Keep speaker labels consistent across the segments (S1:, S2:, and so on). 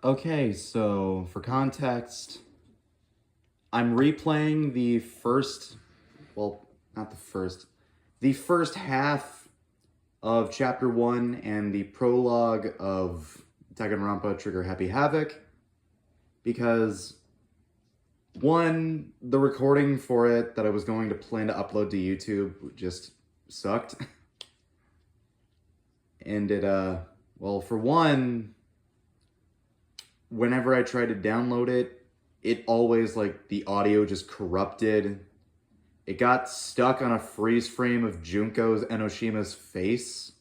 S1: Okay, so for context, I'm replaying the first, well, not the first half of Chapter 1 and the prologue of Danganronpa Trigger Happy Havoc, because one, the recording for it that I was going to plan to upload to YouTube just sucked. And well, for one, whenever I tried to download it, it always, like, the audio just corrupted. It got stuck on a freeze frame of Junko's Enoshima's face.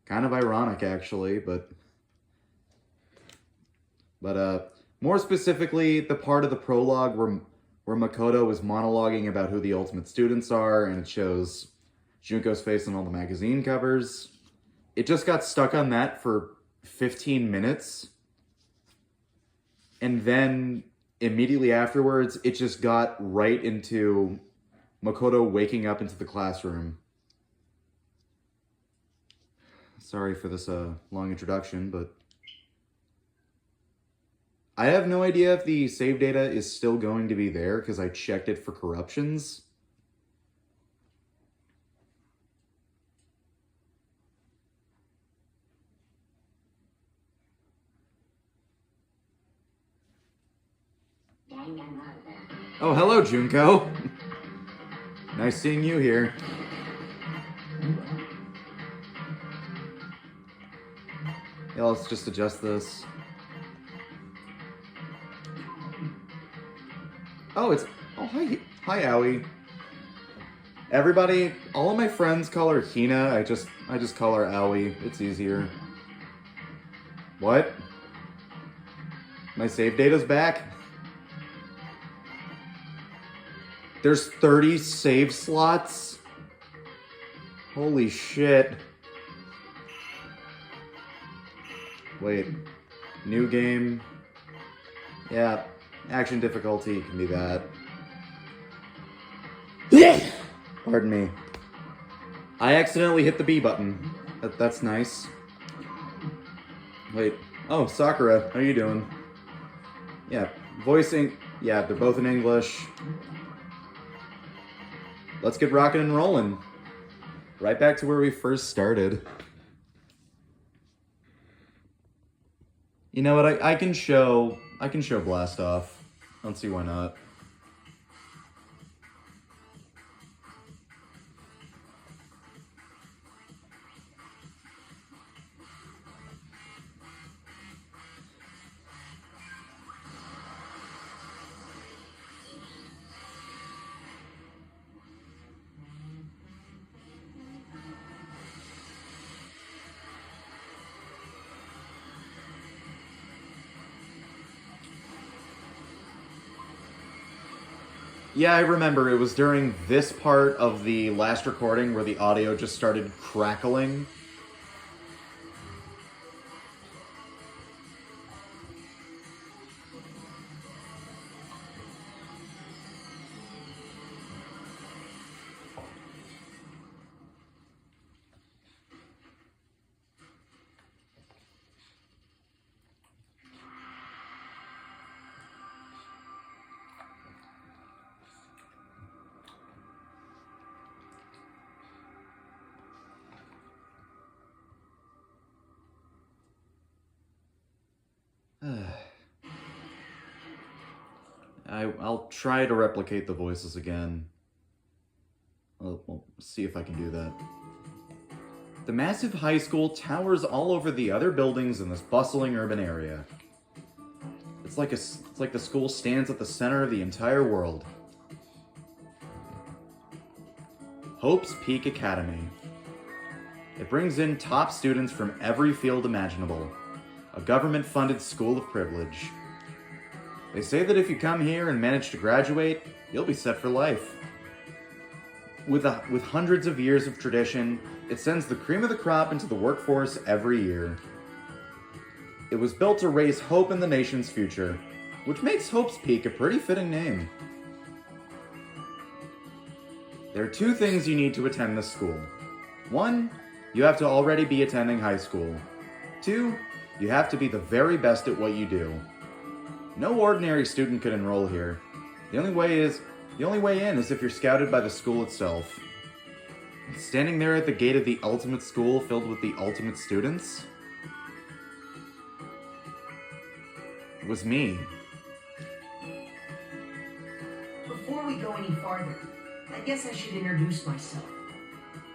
S1: Kind of ironic, actually, but more specifically, the part of the prologue where Makoto is monologuing about who the ultimate students are, and it shows Junko's face on all the magazine covers. It just got stuck on that for 15 minutes. And then immediately afterwards, it just got right into Makoto waking up into the classroom. Sorry for this long introduction, but I have no idea if the save data is still going to be there because I checked it for corruptions. Oh, hello, Junko. Nice seeing you here. Yeah, let's just adjust this. Oh, hi, Aoi. Everybody, all of my friends call her Hina. I just call her Aoi. It's easier. What? My save data's back? There's 30 save slots? Holy shit. Wait. New game. Yeah. Action difficulty can be that. Pardon me. I accidentally hit the B button. That's nice. Wait. Oh, Sakura. How you doing? Yeah. Voicing. Yeah, they're both in English. Let's get rocking and rolling. Right back to where we first started. You know what? I can show Blast Off. I don't see why not. Yeah, I remember. It was during this part of the last recording where the audio just started crackling. I'll try to replicate the voices again. We'll see if I can do that. The massive high school towers all over the other buildings in this bustling urban area. It's like the school stands at the center of the entire world. Hope's Peak Academy. It brings in top students from every field imaginable. A government-funded school of privilege. They say that if you come here and manage to graduate, you'll be set for life. With hundreds of years of tradition, it sends the cream of the crop into the workforce every year. It was built to raise hope in the nation's future, which makes Hope's Peak a pretty fitting name. There are two things you need to attend this school. One, you have to already be attending high school. Two, You have to be the very best at what you do. No ordinary student could enroll here. The only way in is if you're scouted by the school itself. Standing there at the gate of the ultimate school filled with the ultimate students? It was me.
S2: Before we go any farther, I guess I should introduce myself.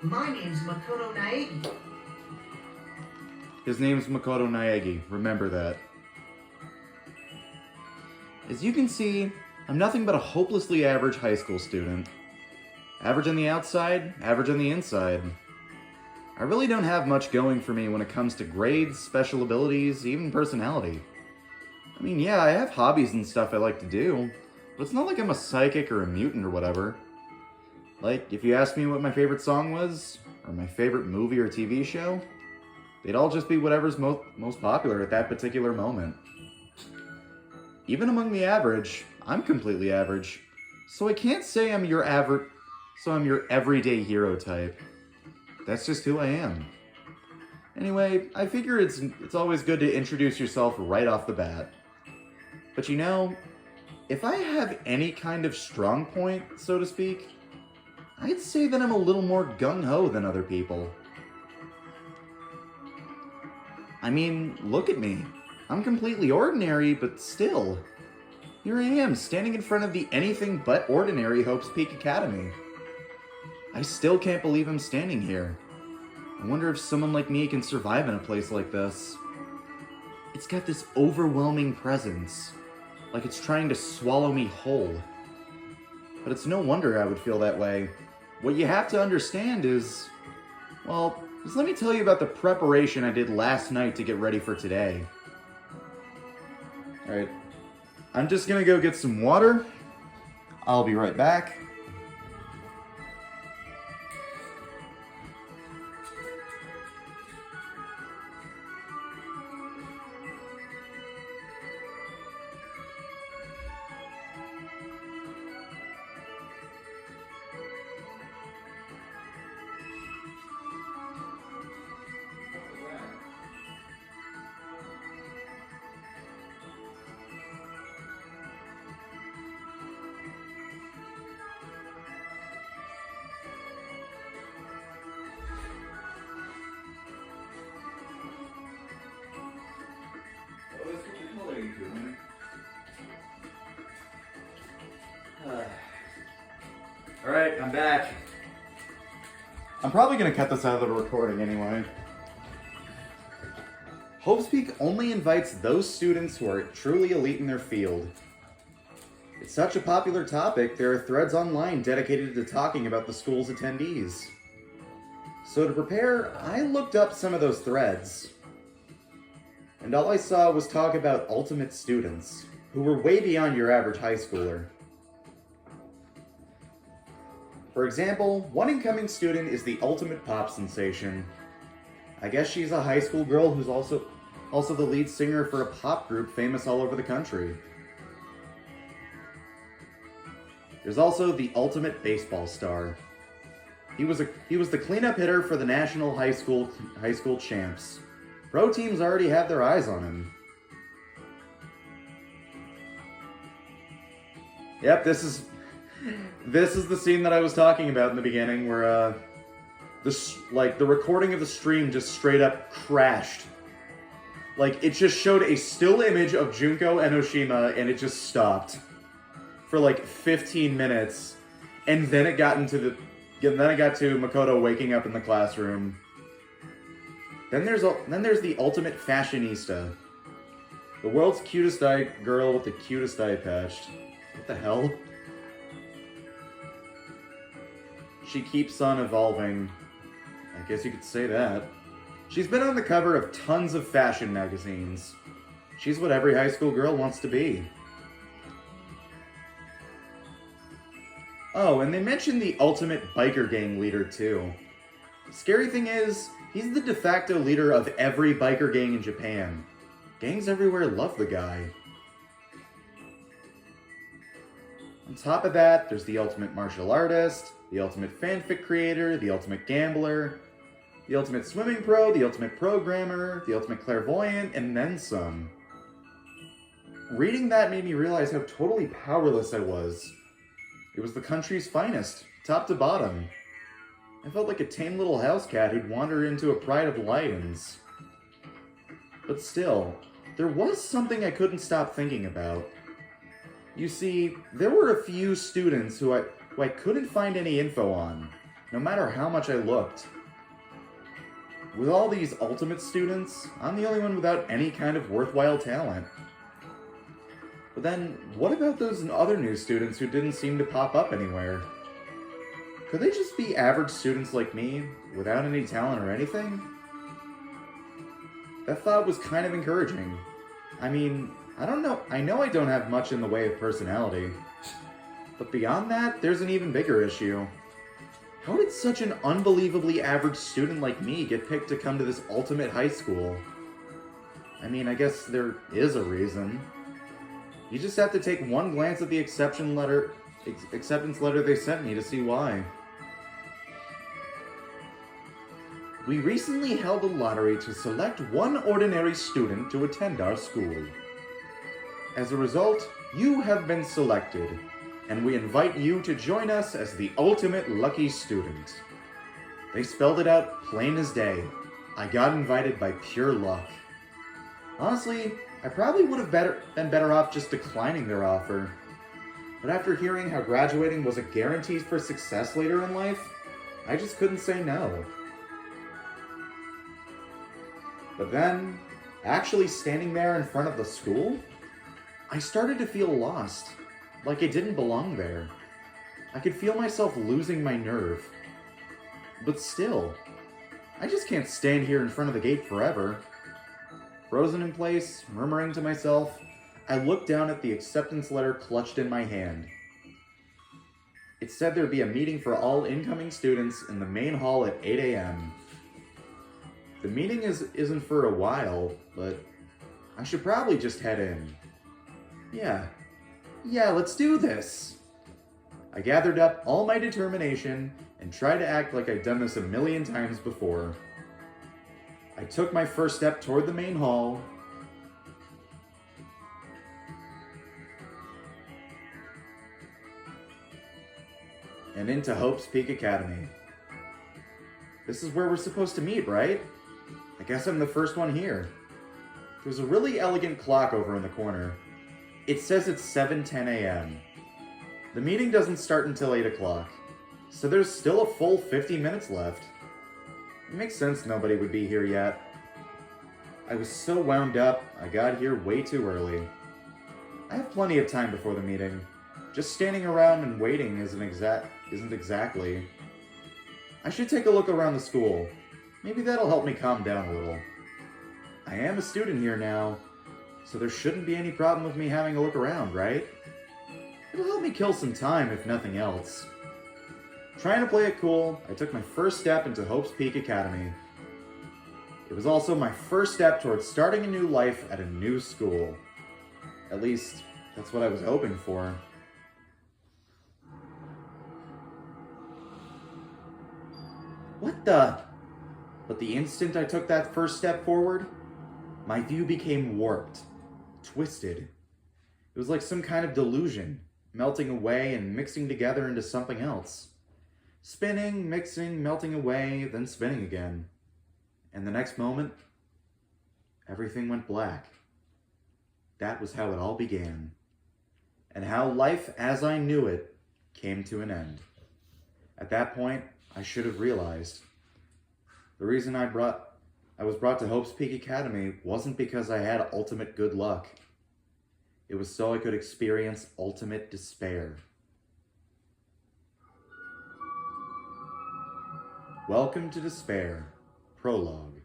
S2: My name's Makoto Naegi.
S1: His name's Makoto Naegi, remember that. As you can see, I'm nothing but a hopelessly average high school student. Average on the outside, average on the inside. I really don't have much going for me when it comes to grades, special abilities, even personality. I mean, yeah, I have hobbies and stuff I like to do, but it's not like I'm a psychic or a mutant or whatever. Like, if you asked me what my favorite song was, or my favorite movie or TV show, they'd all just be whatever's most popular at that particular moment. Even among the average, I'm completely average, so I can't say I'm your everyday hero type. That's just who I am. Anyway, I figure it's always good to introduce yourself right off the bat. But you know, if I have any kind of strong point, so to speak, I'd say that I'm a little more gung-ho than other people. I mean, look at me. I'm completely ordinary, but still. Here I am, standing in front of the anything but ordinary Hope's Peak Academy. I still can't believe I'm standing here. I wonder if someone like me can survive in a place like this. It's got this overwhelming presence, like it's trying to swallow me whole. But it's no wonder I would feel that way. What you have to understand is, well, just let me tell you about the preparation I did last night to get ready for today. Alright, I'm just gonna go get some water. I'll be right back. Alright, I'm back. I'm probably going to cut this out of the recording anyway. Hope's Peak only invites those students who are truly elite in their field. It's such a popular topic, there are threads online dedicated to talking about the school's attendees. So to prepare, I looked up some of those threads. And all I saw was talk about ultimate students, who were way beyond your average high schooler. For example, one incoming student is the ultimate pop sensation. I guess she's a high school girl who's also the lead singer for a pop group famous all over the country. There's also the ultimate baseball star. He was the cleanup hitter for the national high school champs. Pro teams already have their eyes on him. Yep, this is the scene that I was talking about in the beginning, where the recording of the stream just straight up crashed. Like, it just showed a still image of Junko Enoshima, and it just stopped for like 15 minutes, and then it got to Makoto waking up in the classroom. Then there's the ultimate fashionista, the world's cutest girl with the cutest eye patch. What the hell? She keeps on evolving. I guess you could say that. She's been on the cover of tons of fashion magazines. She's what every high school girl wants to be. Oh, and they mentioned the ultimate biker gang leader too. The scary thing is, he's the de facto leader of every biker gang in Japan. Gangs everywhere love the guy. On top of that, there's the ultimate martial artist, the ultimate fanfic creator, the ultimate gambler. The ultimate swimming pro, the ultimate programmer, the ultimate clairvoyant, and then some. Reading that made me realize how totally powerless I was. It was the country's finest, top to bottom. I felt like a tame little house cat who'd wandered into a pride of lions. But still, there was something I couldn't stop thinking about. You see, there were a few students who I couldn't find any info on, no matter how much I looked. With all these ultimate students, I'm the only one without any kind of worthwhile talent. But then, what about those other new students who didn't seem to pop up anywhere? Could they just be average students like me, without any talent or anything? That thought was kind of encouraging. I mean, I know I don't have much in the way of personality. But beyond that, there's an even bigger issue. How did such an unbelievably average student like me get picked to come to this ultimate high school? I mean, I guess there is a reason. You just have to take one glance at the acceptance letter they sent me to see why. We recently held a lottery to select one ordinary student to attend our school. As a result, you have been selected, and we invite you to join us as the ultimate lucky student. They spelled it out plain as day. I got invited by pure luck. Honestly, I probably would have been better off just declining their offer. But after hearing how graduating was a guarantee for success later in life, I just couldn't say no. But then, actually standing there in front of the school, I started to feel lost, like I didn't belong there. I could feel myself losing my nerve. But still, I just can't stand here in front of the gate forever. Frozen in place, murmuring to myself, I looked down at the acceptance letter clutched in my hand. It said there'd be a meeting for all incoming students in the main hall at 8 a.m. The meeting isn't for a while, but I should probably just head in. Yeah, let's do this. I gathered up all my determination and tried to act like I'd done this a million times before. I took my first step toward the main hall. And into Hope's Peak Academy. This is where we're supposed to meet, right? I guess I'm the first one here. There's a really elegant clock over in the corner. It says it's 7:10 a.m. The meeting doesn't start until 8 o'clock, so there's still a full 50 minutes left. It makes sense nobody would be here yet. I was so wound up, I got here way too early. I have plenty of time before the meeting. Just standing around and waiting isn't exactly. I should take a look around the school. Maybe that'll help me calm down a little. I am a student here now, so there shouldn't be any problem with me having a look around, right? It'll help me kill some time, if nothing else. Trying to play it cool, I took my first step into Hope's Peak Academy. It was also my first step towards starting a new life at a new school. At least, that's what I was hoping for. What the? But the instant I took that first step forward, my view became warped, twisted. It was like some kind of delusion, melting away and mixing together into something else. Spinning, mixing, melting away, then spinning again. And the next moment, everything went black. That was how it all began. And how life as I knew it came to an end. At that point, I should have realized. The reason I was brought to Hope's Peak Academy wasn't because I had ultimate good luck. It was so I could experience ultimate despair. Welcome to Despair, Prologue.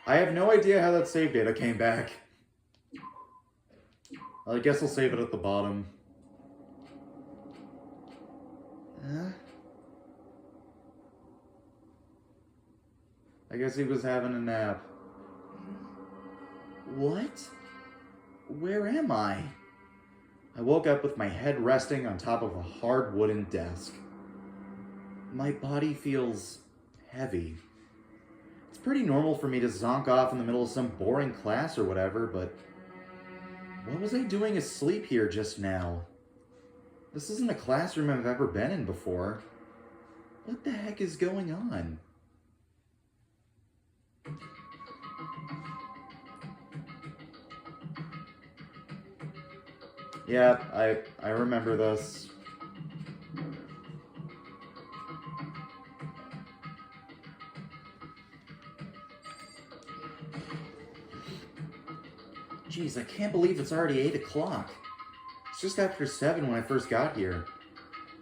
S1: I have no idea how that save data came back. I guess I'll save it at the bottom. I guess he was having a nap. What? where am I? I woke up with my head resting on top of a hard wooden desk. My body feels heavy. It's pretty normal for me to zonk off in the middle of some boring class or whatever, but what was I doing asleep here just now? This isn't a classroom I've ever been in before. What the heck is going on? Yeah, I remember this. Jeez, I can't believe it's already 8 o'clock. It's just after 7 when I first got here.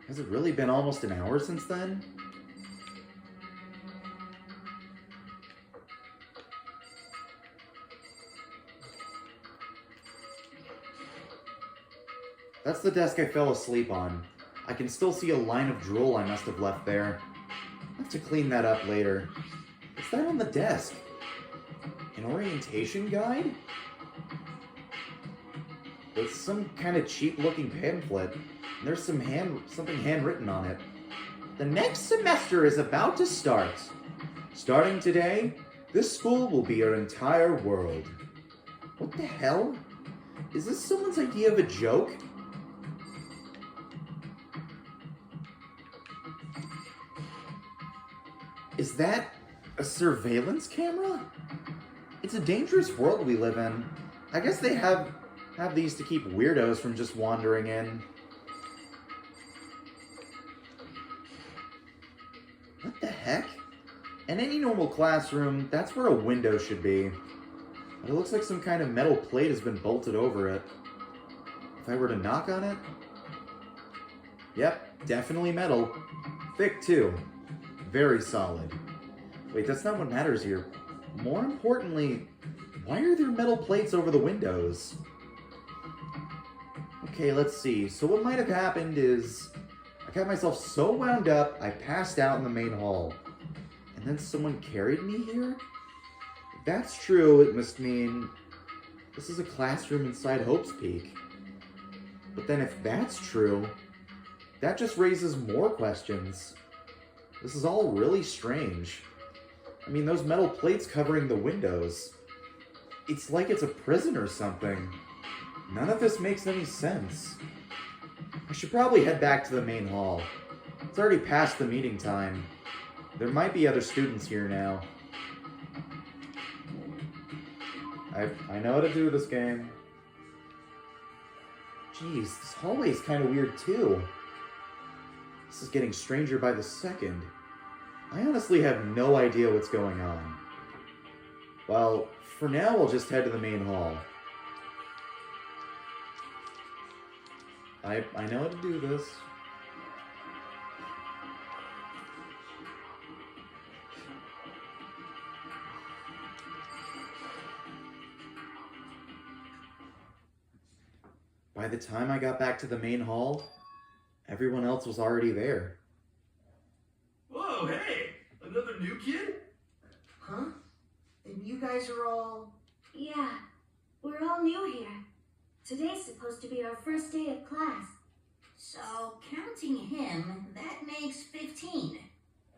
S1: Has it really been almost an hour since then? That's the desk I fell asleep on. I can still see a line of drool I must have left there. I'll have to clean that up later. What's that on the desk? An orientation guide? It's some kind of cheap-looking pamphlet. And there's something handwritten on it. The next semester is about to start. Starting today, this school will be your entire world. What the hell? Is this someone's idea of a joke? Is that a surveillance camera? It's a dangerous world we live in. I guess they have these to keep weirdos from just wandering in. What the heck? In any normal classroom, that's where a window should be. But it looks like some kind of metal plate has been bolted over it. If I were to knock on it? Yep, definitely metal. Thick too. Very solid. Wait, that's not what matters here. More importantly, why are there metal plates over the windows? Okay, let's see. So what might have happened is I got myself so wound up, I passed out in the main hall. And then someone carried me here? If that's true, it must mean this is a classroom inside Hope's Peak. But then if that's true, that just raises more questions. This is all really strange. I mean, those metal plates covering the windows. It's like it's a prison or something. None of this makes any sense. I should probably head back to the main hall. It's already past the meeting time. There might be other students here now. I know how to do this game. Jeez, this hallway is kind of weird too. This is getting stranger by the second. I honestly have no idea what's going on. Well, for now, we'll just head to the main hall. I know how to do this. By the time I got back to the main hall, everyone else was already there.
S3: Whoa, hey! Another new kid?
S2: Huh? And you guys are all...
S4: Yeah, we're all new here. Today's supposed to be our first day of class.
S5: So, counting him, that makes 15.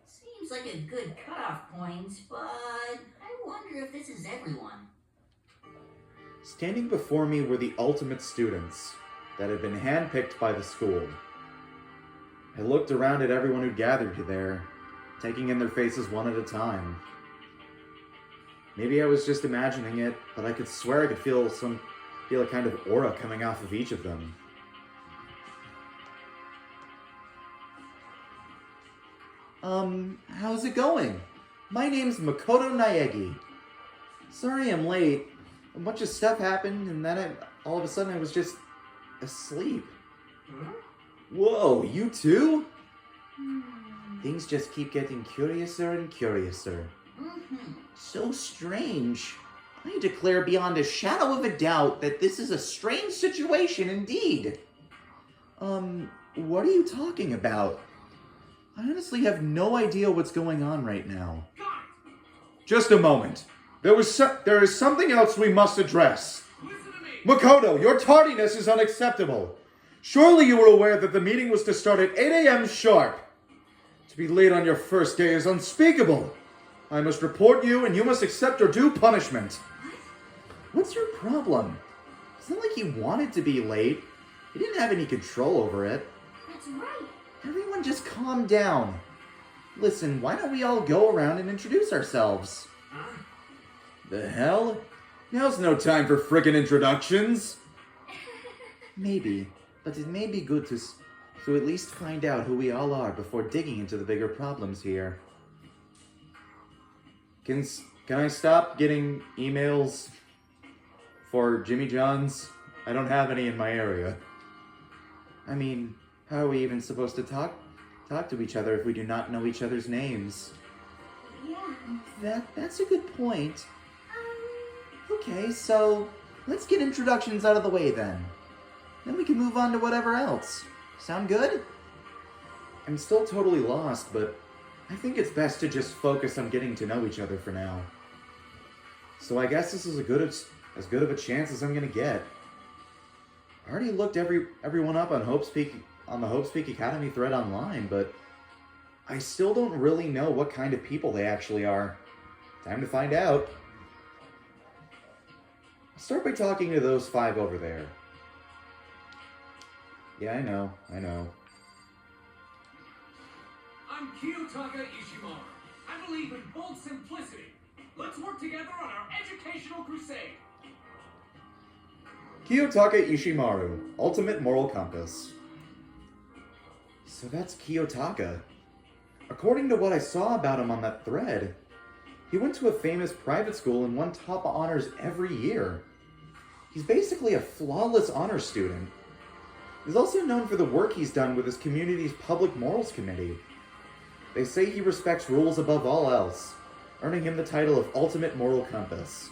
S5: Seems like a good cutoff point, but I wonder if this is everyone.
S1: Standing before me were the ultimate students that had been handpicked by the school. I looked around at everyone who gathered there, taking in their faces one at a time. Maybe I was just imagining it, but I could swear I could feel a kind of aura coming off of each of them. How's it going? My name's Makoto Naegi. Sorry I'm late. A bunch of stuff happened, and then all of a sudden I was just asleep.
S3: Huh?
S1: Whoa, you too? Things just keep getting curiouser and curiouser. So strange. I declare beyond a shadow of a doubt that this is a strange situation indeed. What are you talking about? I honestly have no idea what's going on right now.
S3: Just a moment. There is something else we must address.
S6: Listen to me!
S1: Makoto, your tardiness is unacceptable. Surely you were aware that the meeting was to start at 8 a.m. sharp. To be late on your first day is unspeakable. I must report you, and you must accept your due punishment. What's your problem? It's not like he wanted to be late. He didn't have any control over it.
S4: That's right.
S1: Everyone just calm down. Listen, why don't we all go around and introduce ourselves? The hell? Now's no time for frickin' introductions. Maybe, but it may be good to at least find out who we all are before digging into the bigger problems here. Can I stop getting emails for Jimmy John's? I don't have any in my area. I mean, how are we even supposed to talk to each other if we do not know each other's names?
S4: Yeah.
S1: That's a good point. Okay, so let's get introductions out of the way then. Then we can move on to whatever else. Sound good? I'm still totally lost, but I think it's best to just focus on getting to know each other for now. So I guess this is as good of a chance as I'm gonna get. I already looked everyone up on the Hope's Peak Academy thread online, but I still don't really know what kind of people they actually are. Time to find out. I'll start by talking to those 5 over there. Yeah, I know.
S6: I'm Kiyotaka Ishimaru. I believe in bold simplicity. Let's work together on our educational crusade.
S1: Kiyotaka Ishimaru, Ultimate Moral Compass. So that's Kiyotaka. According to what I saw about him on that thread, he went to a famous private school and won top honors every year. He's basically a flawless honor student. He's also known for the work he's done with his community's Public Morals Committee. They say he respects rules above all else, earning him the title of Ultimate Moral Compass.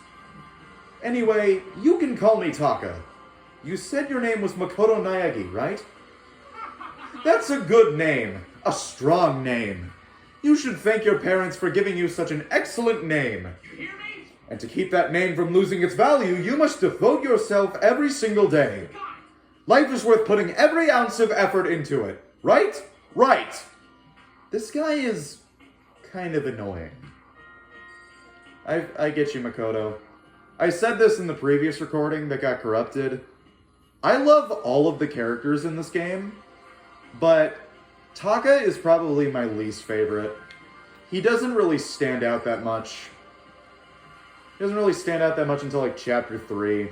S1: Anyway, you can call me Taka. You said your name was Makoto Naegi, right? That's a good name. A strong name. You should thank your parents for giving you such an excellent name.
S6: You hear me?
S1: And to keep that name from losing its value, you must devote yourself every single day.
S6: Got it.
S1: Life is worth putting every ounce of effort into it. Right? Right. This guy is kind of annoying. I get you, Makoto. I said this in the previous recording that got corrupted. I love all of the characters in this game, but Taka is probably my least favorite. He doesn't really stand out that much. He doesn't really stand out that much until like chapter 3.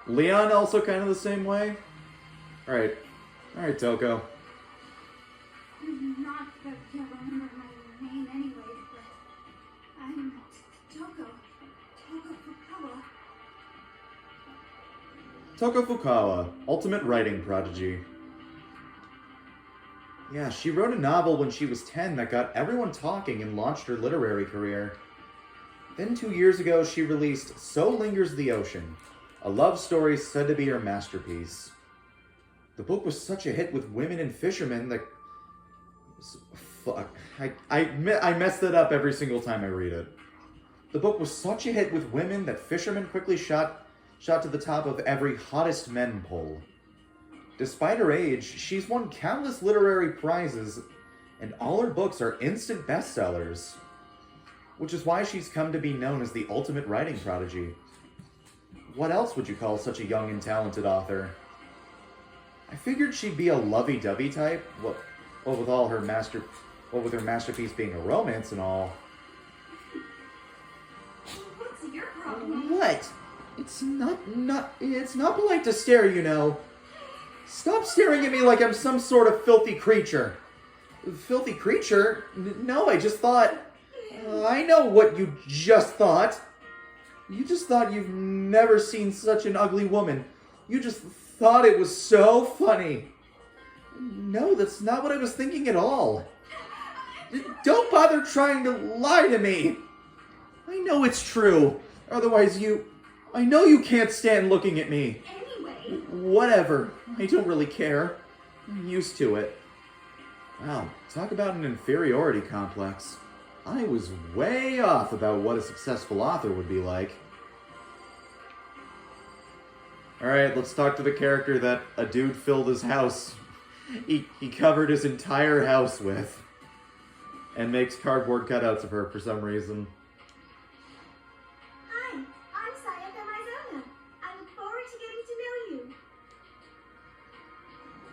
S1: Leon also kind of the same way. Alright, Toko.
S4: Not that you remember my name anyway, but I'm Toko Fukawa.
S1: Toko Fukawa, Ultimate Writing Prodigy. Yeah, she wrote a novel when she was 10 that got everyone talking and launched her literary career. Then 2 years ago, she released So Lingers the Ocean, a love story said to be her masterpiece. The book was such a hit with women and fishermen that... Fuck. I mess that up every single time I read it. The book was such a hit with women that fishermen quickly shot to the top of every hottest men poll. Despite her age, she's won countless literary prizes, and all her books are instant bestsellers. Which is why she's come to be known as the ultimate writing prodigy. What else would you call such a young and talented author? I figured she'd be a lovey-dovey type, with her masterpiece being a romance and all.
S4: What's your problem?
S1: What? It's not polite to stare, you know. Stop staring at me like I'm some sort of filthy creature. Filthy creature? No, I just thought... I know what you just thought. You just thought you've never seen such an ugly woman. You just thought it was so funny. No, that's not what I was thinking at all. Don't bother trying to lie to me. I know it's true. Otherwise I know you can't stand looking at me.
S4: Anyway.
S1: Whatever. I don't really care. I'm used to it. Wow, talk about an inferiority complex. I was way off about what a successful author would be like. Alright, let's talk to the character that a dude filled his house. He covered his entire house with. And makes cardboard cutouts of her for some reason.
S4: Hi, I'm Sayaka Maizono. I look forward to getting to know you.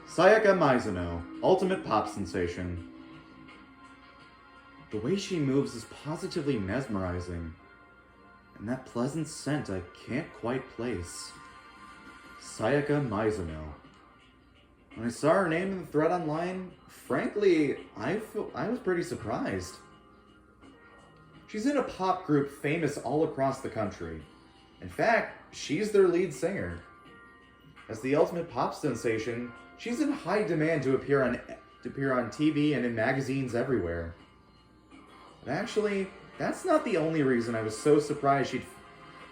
S1: Sayaka Maizono, ultimate pop sensation. The way she moves is positively mesmerizing. And that pleasant scent I can't quite place. Sayaka Maizono. When I saw her name in the thread online, frankly, I was pretty surprised. She's in a pop group famous all across the country. In fact, she's their lead singer. As the ultimate pop sensation, she's in high demand to appear on TV and in magazines everywhere. But actually, that's not the only reason I was so surprised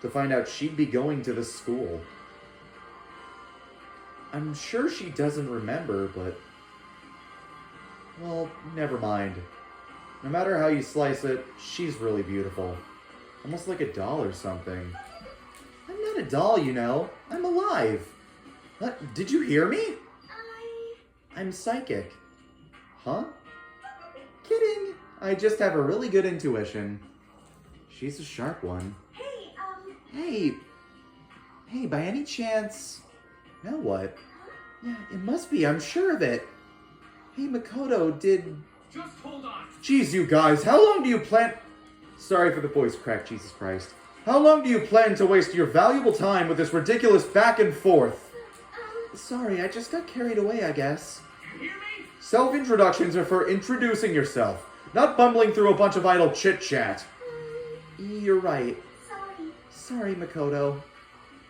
S1: to find out she'd be going to this school. I'm sure she doesn't remember, but... well, never mind. No matter how you slice it, she's really beautiful. Almost like a doll or something. I'm not a doll, you know. I'm alive. What? Did you hear me? I'm psychic. Huh? Kidding. I just have a really good intuition. She's a sharp one.
S4: Hey,
S1: Hey, by any chance... Now what? Yeah, it must be, I'm sure of it. Hey, Makoto,
S6: Just hold on.
S1: Jeez, you guys, how long do you plan... Sorry for the voice crack, Jesus Christ. How long do you plan to waste your valuable time with this ridiculous back and forth? Sorry, I just got carried away, I guess.
S6: You hear me?
S1: Self-introductions are for introducing yourself, not bumbling through a bunch of idle chit-chat. You're right. Sorry, Makoto.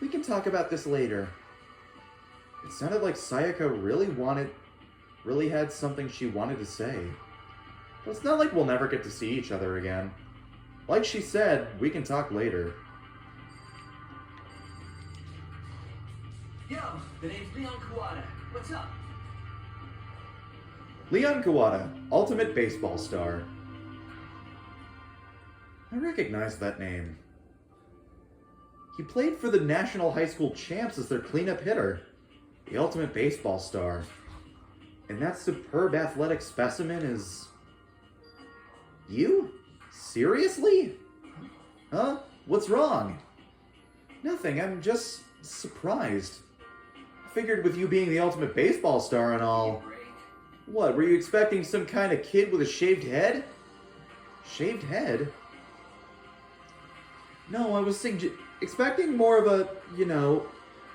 S1: We can talk about this later. It sounded like Sayaka really had something she wanted to say. But it's not like we'll never get to see each other again. Like she said, we can talk later.
S7: Yo, the name's Leon Kawada. What's up?
S1: Leon Kawada, ultimate baseball star. I recognize that name. He played for the National High School Champs as their cleanup hitter. The ultimate baseball star. And that superb athletic specimen is... you? Seriously? Huh? What's wrong? Nothing, I'm just surprised. I figured with you being the ultimate baseball star and all... What, were you expecting some kind of kid with a shaved head? Shaved head? No, I was expecting more of a, you know,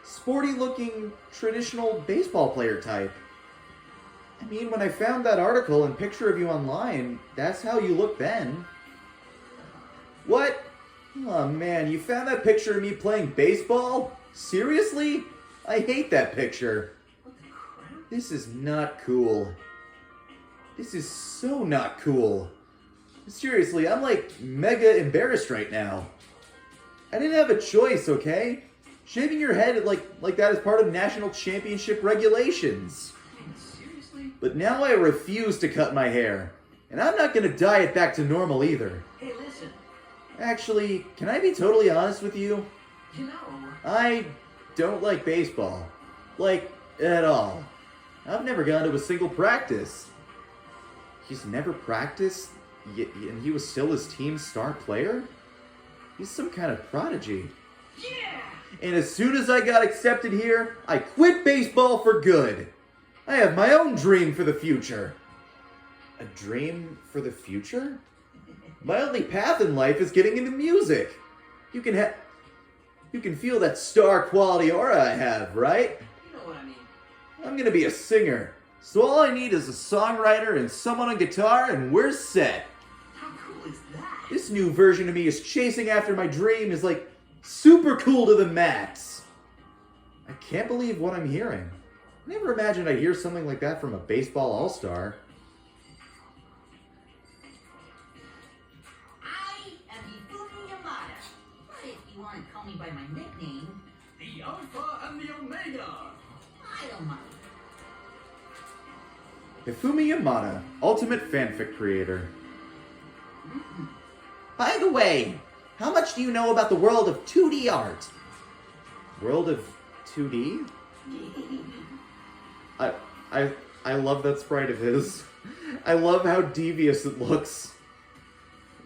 S1: sporty-looking, traditional baseball player type. I mean, when I found that article and picture of you online, that's how you looked then. What? Oh man, you found that picture of me playing baseball? Seriously? I hate that picture. This is not cool. This is so not cool. Seriously, I'm like mega embarrassed right now. I didn't have a choice, okay? Shaving your head like that is part of national championship regulations.
S7: Seriously?
S1: But now I refuse to cut my hair. And I'm not gonna dye it back to normal either.
S7: Hey, listen.
S1: Actually, can I be totally honest with you?
S7: You know,
S1: I don't like baseball. Like, at all. I've never gone to a single practice. He's never practiced, and he was still his team's star player? He's some kind of prodigy.
S7: yeah!
S1: And as soon as I got accepted here, I quit baseball for good. I have my own dream for the future. A dream for the future? My only path in life is getting into music. You can feel that star quality aura I have, right?
S7: You know what I mean.
S1: I'm gonna be a singer. So all I need is a songwriter and someone on guitar and we're set.
S7: How cool is that?
S1: This new version of me is chasing after my dream is like super cool to the max. I can't believe what I'm hearing. I never imagined I'd hear something like that from a baseball all-star.
S5: I am Hifumi Yamada. But if you want to call me by my nickname,
S6: The Alpha and the Omega.
S5: I don't mind.
S1: Hifumi Yamada, ultimate fanfic creator. By the way, how much do you know about the world of 2D art? World of 2D? I love that sprite of his. I love how devious it looks.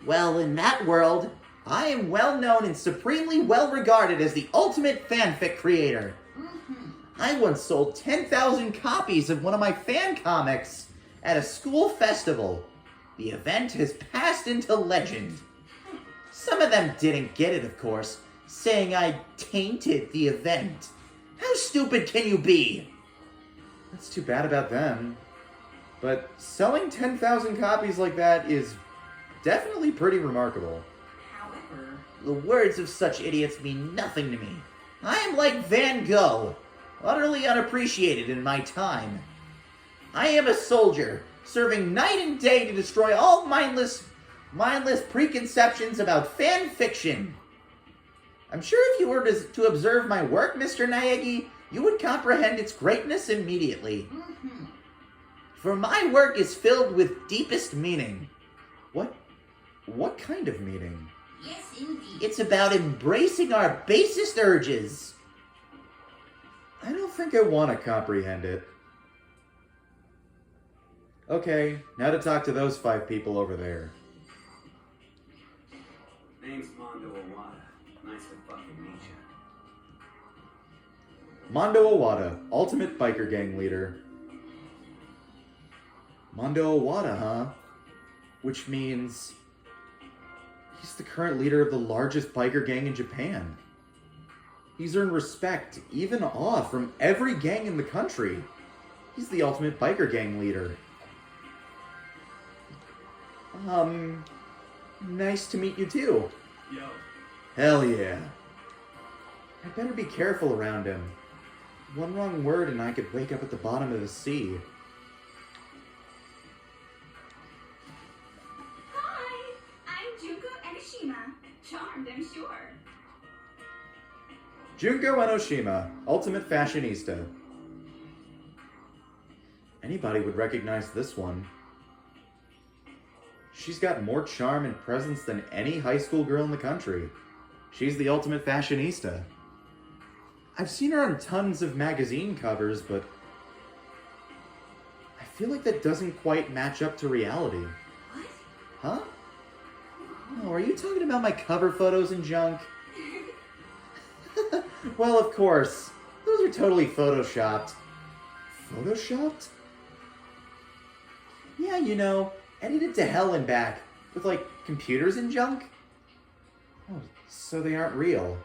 S8: Well, in that world, I am well known and supremely well regarded as the ultimate fanfic creator. I once sold 10,000 copies of one of my fan comics at a school festival. The event has passed into legend. Some of them didn't get it, of course, saying I tainted the event. How stupid can you be?
S1: That's too bad about them. But selling 10,000 copies like that is definitely pretty remarkable.
S5: However,
S8: The words of such idiots mean nothing to me. I am like Van Gogh, utterly unappreciated in my time. I am a soldier, serving night and day to destroy all mindless preconceptions about fan fiction. I'm sure if you were to observe my work, Mr. Naegi, you would comprehend its greatness immediately. For my work is filled with deepest meaning.
S1: What kind of meaning?
S5: yes, indeed.
S8: It's about embracing our basest urges.
S1: I don't think I want to comprehend it. Okay, now to talk to those 5 people over there.
S7: Name's Mondo Owada. Nice to fucking meet you.
S1: Mondo Owada, ultimate biker gang leader. Mondo Owada, huh? Which means he's the current leader of the largest biker gang in Japan. He's earned respect, even awe, from every gang in the country. He's the ultimate biker gang leader. Nice to meet you too.
S3: Yo,
S1: Hell yeah. I better be careful around him. One wrong word and I could wake up at the bottom of the sea.
S4: Hi, I'm Junko Enoshima. Charmed, I'm sure.
S1: Junko Enoshima, ultimate fashionista. Anybody would recognize this one. She's got more charm and presence than any high school girl in the country. She's the ultimate fashionista. I've seen her on tons of magazine covers, but I feel like that doesn't quite match up to reality.
S4: What?
S1: Huh? Oh, are you talking about my cover photos and junk? Well, of course. Those are totally photoshopped. Photoshopped? Yeah, you know, edited to hell and back, with, like, computers and junk? Oh, so they aren't real.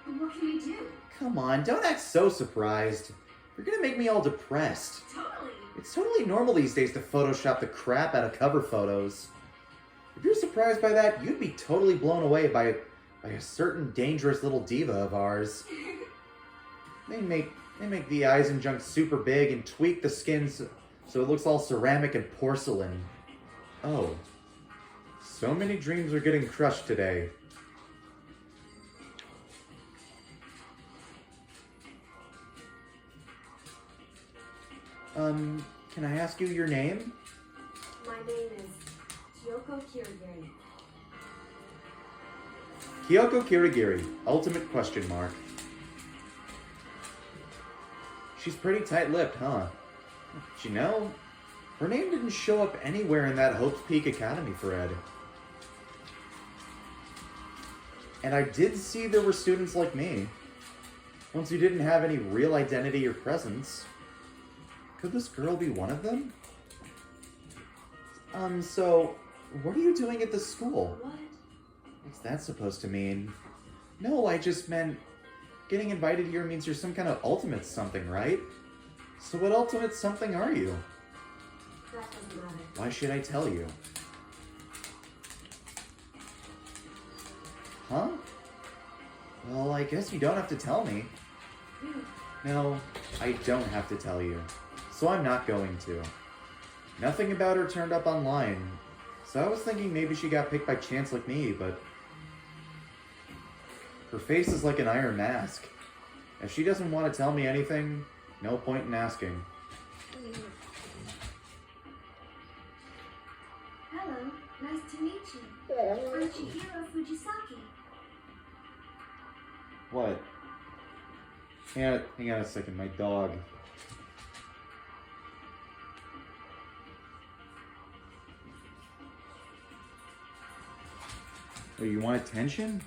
S4: What can we do?
S1: Come on, don't act so surprised. You're gonna make me all depressed.
S4: Totally.
S1: It's totally normal these days to Photoshop the crap out of cover photos. If you're surprised by that, you'd be totally blown away by a certain dangerous little diva of ours. They make the eyes and junk super big and tweak the skin so it looks all ceramic and porcelain. Oh. So many dreams are getting crushed today. Can I ask you your name?
S4: My name is Kyoko Kirigiri.
S1: Kyoko Kirigiri, ultimate question mark. She's pretty tight-lipped, huh? But you know, her name didn't show up anywhere in that Hope's Peak Academy thread. And I did see there were students like me. Ones who didn't have any real identity or presence. Could this girl be one of them? So, what are you doing at this school?
S4: What?
S1: What's that supposed to mean? No, I just meant getting invited here means you're some kind of ultimate something, right? So what ultimate something are you?
S4: That doesn't matter.
S1: Why should I tell you? Huh? Well, I guess you don't have to tell me. No, I don't have to tell you. So I'm not going to. Nothing about her turned up online. So I was thinking maybe she got picked by chance like me, but her face is like an iron mask. If she doesn't want to tell me anything, no point in asking.
S4: Hello, nice to meet you. I'm Chihiro Fujisaki.
S1: What? Hang on a second, my dog. Oh, you want attention?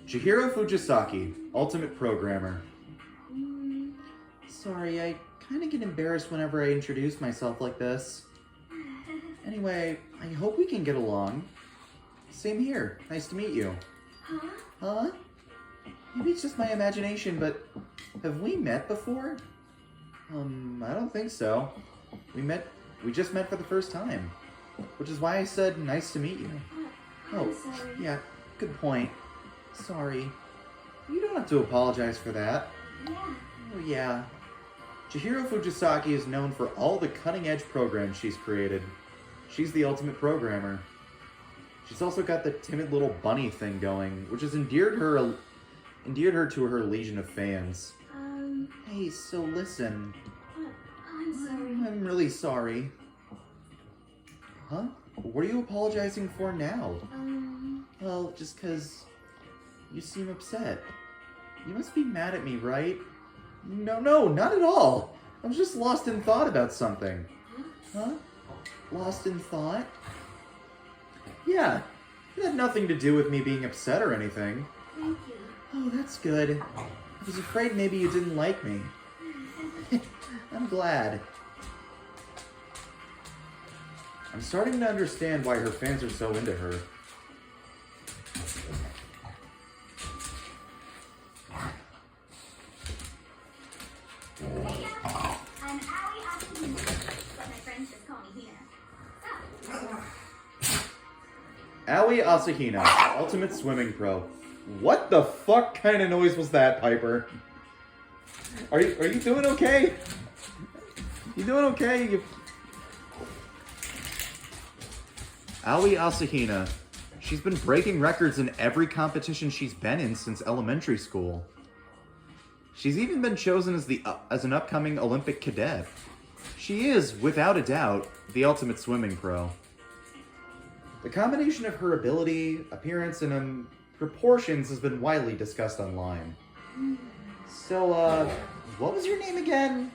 S1: Chihiro Fujisaki, Ultimate Programmer. Sorry, I kind of get embarrassed whenever I introduce myself like this. Anyway, I hope we can get along. Same here. Nice to meet you.
S4: Huh?
S1: Huh? Maybe it's just my imagination, but have we met before? I don't think so. We just met for the first time. Which is why I said nice to meet you.
S4: I'm sorry.
S1: Yeah, good point. Sorry. You don't have to apologize for that.
S4: Yeah.
S1: Oh, yeah. Chihiro Fujisaki is known for all the cutting-edge programs she's created. She's the ultimate programmer. She's also got the timid little bunny thing going, which has endeared her to her legion of fans. Hey, so listen.
S4: I'm sorry.
S1: I'm really sorry. Huh? What are you apologizing for now? Well, just 'cause you seem upset. You must be mad at me, right? No, not at all. I was just lost in thought about something. Huh? Lost in thought? Yeah, it had nothing to do with me being upset or anything.
S4: Thank you.
S1: Oh, that's good. I was afraid maybe you didn't like me. I'm glad. I'm starting to understand why her fans are so into her.
S4: I'm Aoi Akihino, but my friends just call me Hina.
S1: Aoi Asahina, Ultimate Swimming Pro. What the fuck kind of noise was that, Piper? Are you doing okay? You doing okay? Aoi Asahina. She's been breaking records in every competition she's been in since elementary school. She's even been chosen as an upcoming Olympic cadet. She is, without a doubt, the ultimate swimming pro. The combination of her ability, appearance, and proportions has been widely discussed online. So, what was your name again?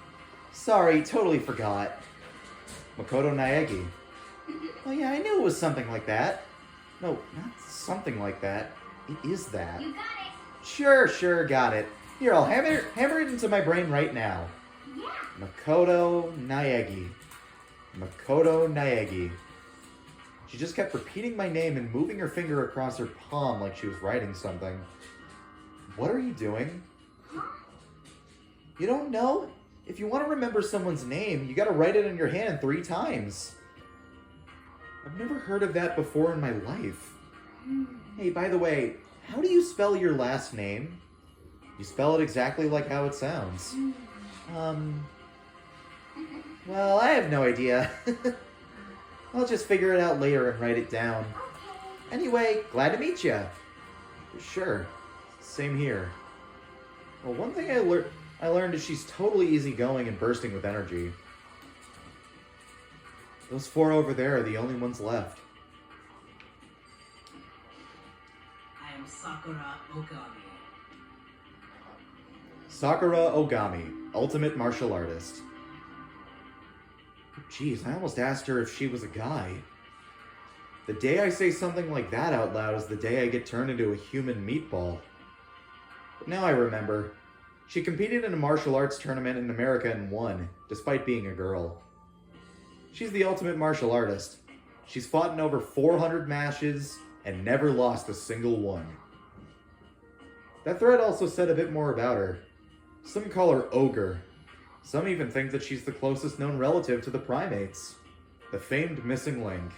S1: Sorry, totally forgot. Makoto Naegi. Oh yeah, I knew it was something like that. No, not something like that. It is that.
S4: You got it.
S1: Sure, got it. Here, I'll hammer it into my brain right now.
S4: Yeah.
S1: Makoto Naegi. Makoto Naegi. She just kept repeating my name and moving her finger across her palm like she was writing something. What are you doing? You don't know? If you want to remember someone's name, you gotta write it in your hand 3 times. I've never heard of that before in my life. Hey, by the way, how do you spell your last name? You spell it exactly like how it sounds. Well, I have no idea. I'll just figure it out later and write it down. Anyway, glad to meet ya. Sure. Same here. Well, one thing I learned is she's totally easygoing and bursting with energy. Those 4 over there are the only ones left.
S7: I am Sakura Okami.
S1: Sakura Ogami, Ultimate Martial Artist. Jeez, I almost asked her if she was a guy. The day I say something like that out loud is the day I get turned into a human meatball. But now I remember. She competed in a martial arts tournament in America and won, despite being a girl. She's the ultimate martial artist. She's fought in over 400 matches and never lost a single one. That thread also said a bit more about her. Some call her Ogre. Some even think that she's the closest known relative to the primates. The famed missing link.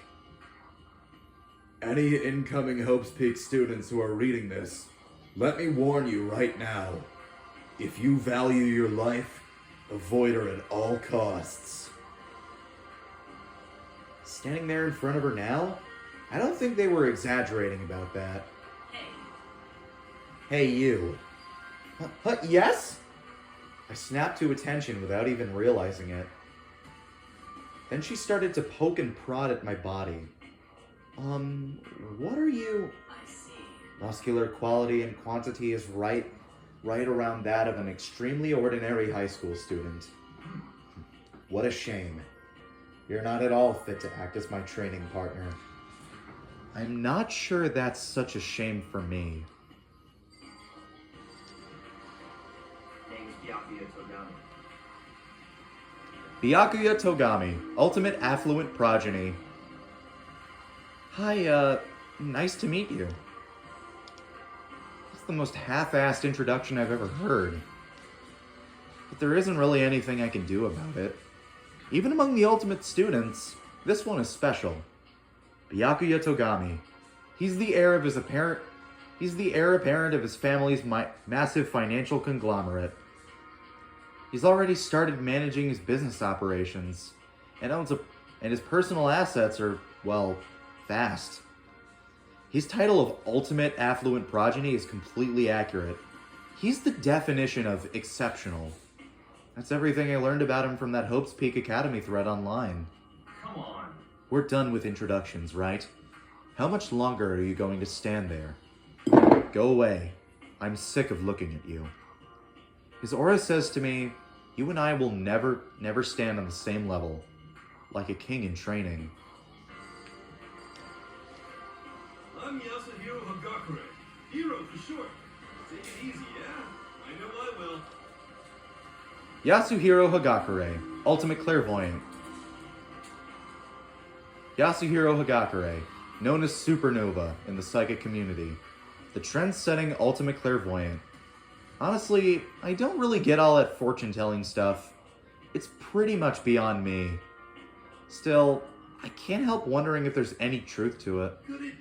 S1: Any incoming Hope's Peak students who are reading this, let me warn you right now. If you value your life, avoid her at all costs. Standing there in front of her now? I don't think they were exaggerating about that.
S7: Hey,
S1: Hey, you. Yes? I snapped to attention without even realizing it. Then she started to poke and prod at my body. What are you...
S7: I see.
S1: Muscular quality and quantity is right around that of an extremely ordinary high school student. What a shame. You're not at all fit to act as my training partner. I'm not sure that's such a shame for me.
S7: Name's Byakuya Togami.
S1: Byakuya Togami, ultimate affluent progeny. Hi, nice to meet you. That's the most half-assed introduction I've ever heard. But there isn't really anything I can do about it. Even among the ultimate students, this one is special. Byakuya Togami. He's the heir apparent of his family's massive financial conglomerate. He's already started managing his business operations, and his personal assets are, well, vast. His title of ultimate affluent progeny is completely accurate. He's the definition of exceptional. That's everything I learned about him from that Hope's Peak Academy thread online.
S3: Come on.
S1: We're done with introductions, right? How much longer are you going to stand there? Go away. I'm sick of looking at you. His aura says to me, you and I will never stand on the same level. Like a king in training.
S3: I'm Yasuhiro Hagakure. Hero for short. Take it easy, yeah? I know I will.
S1: Yasuhiro Hagakure, ultimate clairvoyant. Yasuhiro Hagakure, known as Supernova in the psychic community. The trend-setting ultimate clairvoyant. Honestly, I don't really get all that fortune-telling stuff. It's pretty much beyond me. Still, I can't help wondering if there's any truth to it.
S3: Could it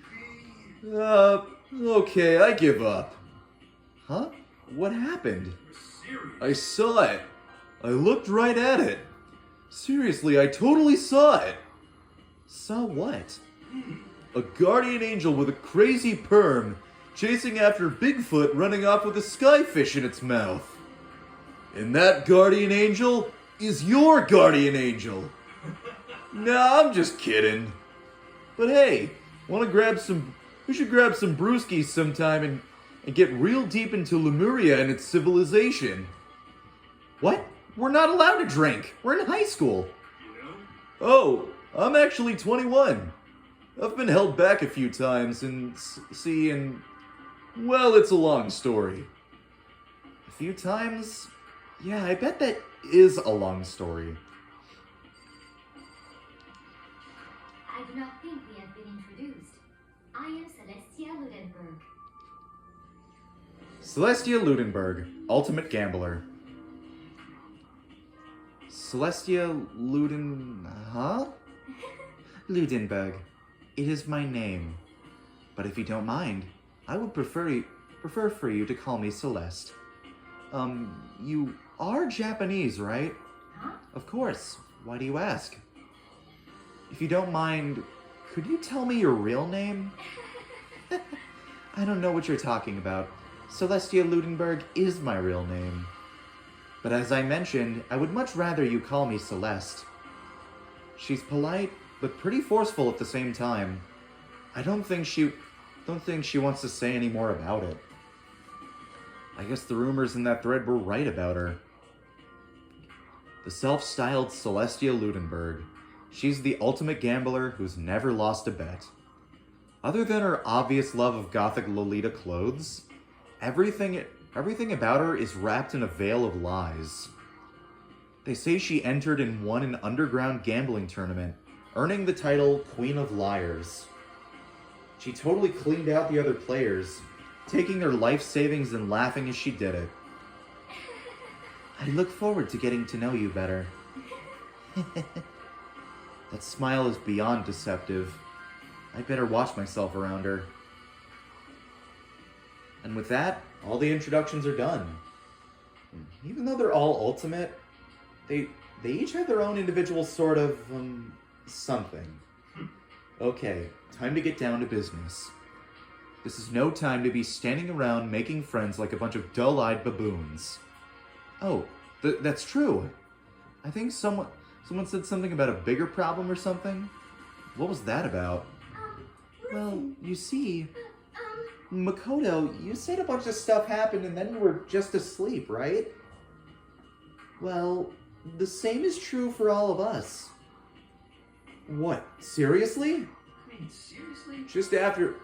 S3: be?
S1: Okay, I give up. Huh? What happened?
S3: You're serious?
S1: I saw it. I looked right at it. Seriously, I totally saw it. Saw what? A guardian angel with a crazy perm chasing after Bigfoot running off with a skyfish in its mouth. And that guardian angel is your guardian angel. Nah, I'm just kidding. But hey, we should grab some brewskis sometime and get real deep into Lemuria and its civilization. What? We're not allowed to drink. We're in high school.
S3: You know?
S1: Oh, I'm actually 21. I've been held back a few times and well, it's a long story. A few times? Yeah, I bet that is a long story.
S4: I do not think we have been introduced. I am Celestia Ludenberg.
S1: Celestia Ludenberg, ultimate gambler. Celestia Ludenberg. It is my name. But if you don't mind, I would prefer for you to call me Celeste. You are Japanese, right?
S4: Huh?
S1: Of course. Why do you ask? If you don't mind, could you tell me your real name? I don't know what you're talking about. Celestia Ludenberg is my real name. But as I mentioned, I would much rather you call me Celeste. She's polite, but pretty forceful at the same time. I don't think she wants to say any more about it. I guess the rumors in that thread were right about her. The self-styled Celestia Ludenberg. She's the ultimate gambler who's never lost a bet. Other than her obvious love of gothic Lolita clothes, everything about her is wrapped in a veil of lies. They say she entered and won an underground gambling tournament, earning the title Queen of Liars. She totally cleaned out the other players, taking their life savings and laughing as she did it. I look forward to getting to know you better. That smile is beyond deceptive. I better watch myself around her. And with that, all the introductions are done. Even though they're all ultimate, they each have their own individual sort of, something. Okay, time to get down to business. This is no time to be standing around making friends like a bunch of dull-eyed baboons. Oh, that's true. I think someone said something about a bigger problem or something. What was that about? Well, you see... Makoto, you said a bunch of stuff happened and then you were just asleep, right? Well, the same is true for all of us. What, seriously?
S7: I mean, seriously?
S1: Just after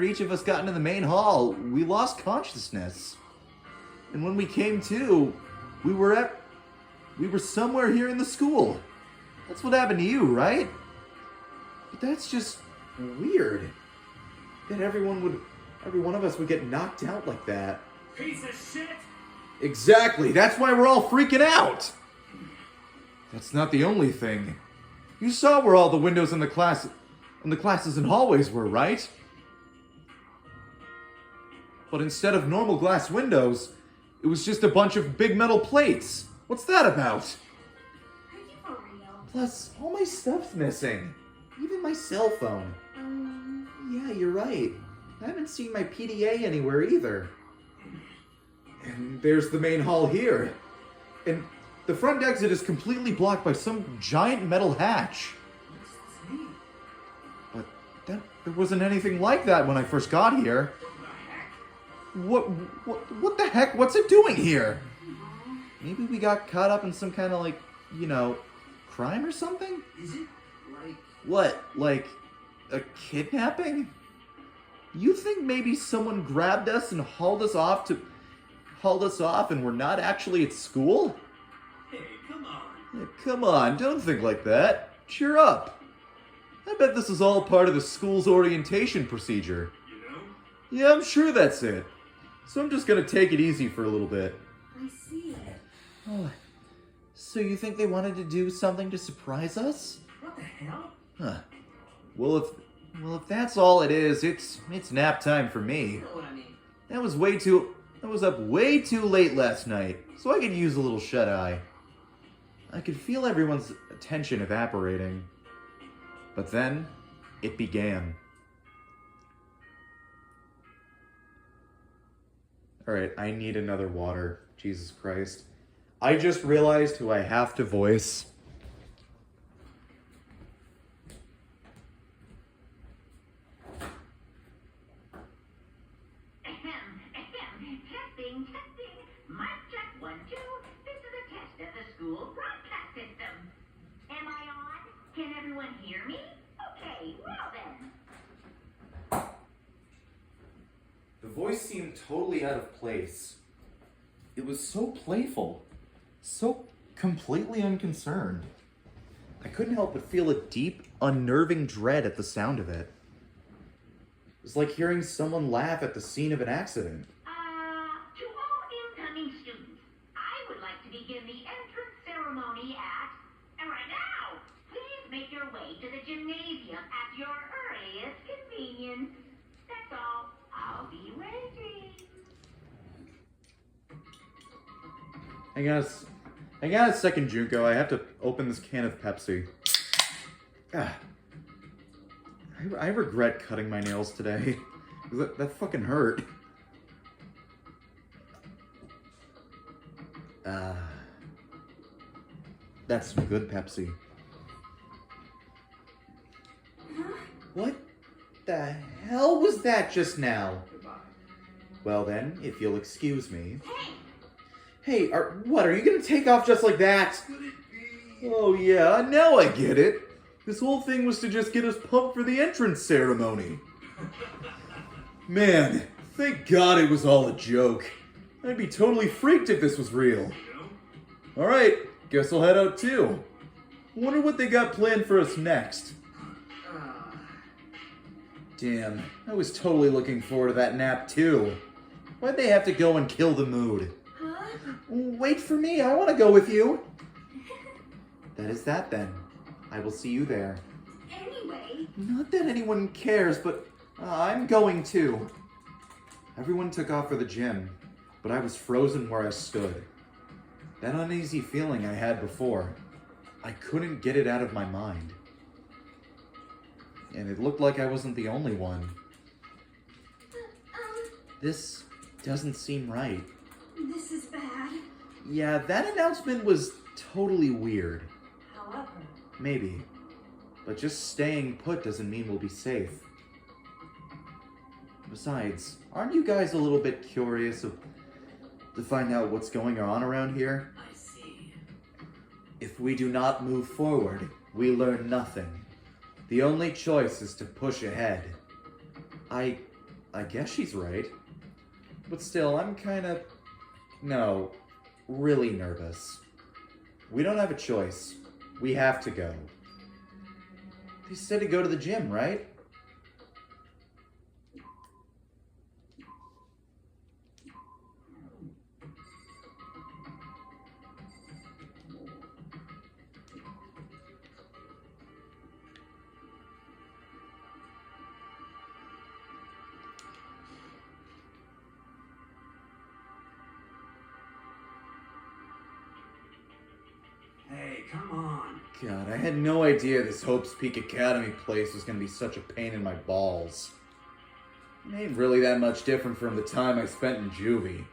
S1: each of us got into the main hall, we lost consciousness. And when we came to, we were somewhere here in the school. That's what happened to you, right? But that's just weird. That every one of us would get knocked out like that.
S6: Piece of shit!
S1: Exactly, that's why we're all freaking out! That's not the only thing. You saw where all the windows in the classes and hallways were, right? But instead of normal glass windows, it was just a bunch of big metal plates. What's that about?
S4: Are you for real?
S1: Plus, all my stuff's missing. Even my cell phone. Yeah, you're right. I haven't seen my PDA anywhere either. And there's the main hall here. And the front exit is completely blocked by some giant metal hatch.
S7: What's this mean?
S1: But there wasn't anything like that when I first got here. What the heck? What's it doing here? Maybe we got caught up in some kind of crime or something?
S7: Is it like...
S1: What? Like a kidnapping? You think maybe someone grabbed us and hauled us off and we're not actually at school?
S3: Hey, come on.
S1: Yeah, come on, don't think like that. Cheer up. I bet this is all part of the school's orientation procedure.
S3: You know?
S1: Yeah, I'm sure that's it. So I'm just gonna take it easy for a little bit.
S4: I see.
S1: Oh, so you think they wanted to do something to surprise us?
S7: What the hell?
S1: Huh. Well, if that's all it is, it's nap time for me.
S7: You know what I mean?
S1: I was up way too late last night, so I could use a little shut-eye. I could feel everyone's attention evaporating. But then, it began. Alright, I need another water. Jesus Christ. I just realized who I have to voice.
S5: Testing. Mic check 1, 2. This is a test of the school broadcast system. Am I on? Can everyone hear me? Okay, well then.
S1: The voice seemed totally out of place. It was so playful, so completely unconcerned. I couldn't help but feel a deep, unnerving dread at the sound of it. It was like hearing someone laugh at the scene of an accident.
S5: To all incoming students, I would like to begin the entrance ceremony right now. Please make your way to the gymnasium at your earliest convenience. That's all. I'll be waiting.
S1: I got a second, Junko. I have to open this can of Pepsi. I regret cutting my nails today. That fucking hurt. That's some good Pepsi. What the hell was that just now?
S7: Goodbye.
S1: Well then, if you'll excuse me. Hey, are you gonna take off just like that?
S3: Could it be?
S1: Oh yeah, now I get it. This whole thing was to just get us pumped for the entrance ceremony. Man, thank God it was all a joke. I'd be totally freaked if this was real.
S3: You know?
S1: Alright, guess I'll head out too. Wonder what they got planned for us next. Damn, I was totally looking forward to that nap too. Why'd they have to go and kill the mood?
S4: Huh?
S1: Wait for me, I want to go with you. That is that then. I will see you there.
S4: Anyway,
S1: Not that anyone cares, but I'm going too. Everyone took off for the gym, but I was frozen where I stood. That uneasy feeling I had before, I couldn't get it out of my mind. And it looked like I wasn't the only one. This doesn't seem right.
S4: this is bad.
S1: Yeah, that announcement was totally weird.
S4: However,
S1: Maybe. But just staying put doesn't mean we'll be safe. Besides, aren't you guys a little bit curious to find out what's going on around here?
S7: I see.
S1: If we do not move forward, we learn nothing. The only choice is to push ahead. I guess she's right. But still, I'm really nervous. We don't have a choice. We have to go. They said to go to the gym, right?
S7: Hey, come on.
S1: God, I had no idea this Hope's Peak Academy place was going to be such a pain in my balls. It ain't really that much different from the time I spent in juvie.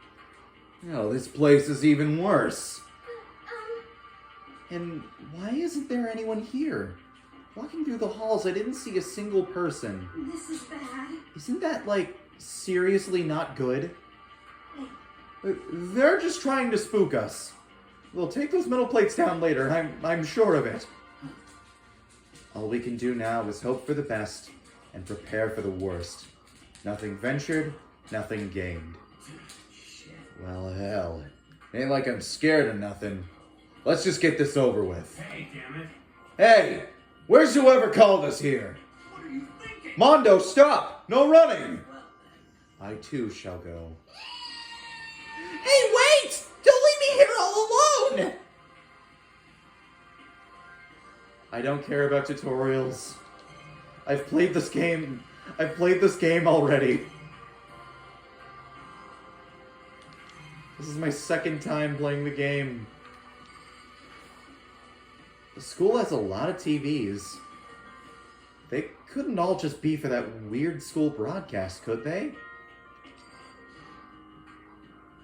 S1: No, this place is even worse. And why isn't there anyone here? Walking through the halls, I didn't see a single person.
S4: This is bad.
S1: Isn't that, seriously not good? They're just trying to spook us. We'll take those metal plates down later, I'm sure of it. All we can do now is hope for the best and prepare for the worst. Nothing ventured, nothing gained. Well, hell. Ain't like I'm scared of nothing. Let's just get this over with.
S6: Hey, damn it.
S1: Hey! Where's whoever called us here?
S6: What are you thinking?
S1: Mondo, stop! No running! I too shall go.
S8: Hey, wait! Don't leave me here all alone!
S1: I don't care about tutorials. I've played this game already. This is my second time playing the game. The school has a lot of TVs. They couldn't all just be for that weird school broadcast, could they?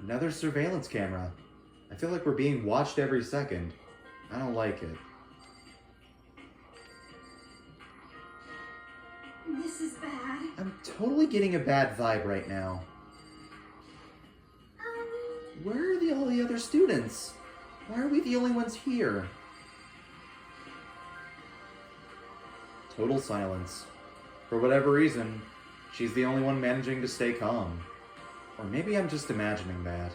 S1: Another surveillance camera. I feel like we're being watched every second. I don't like it.
S4: This is bad.
S1: I'm totally getting a bad vibe right now. Where are all the other students? Why are we the only ones here? Total silence. For whatever reason, she's the only one managing to stay calm. Or maybe I'm just imagining that.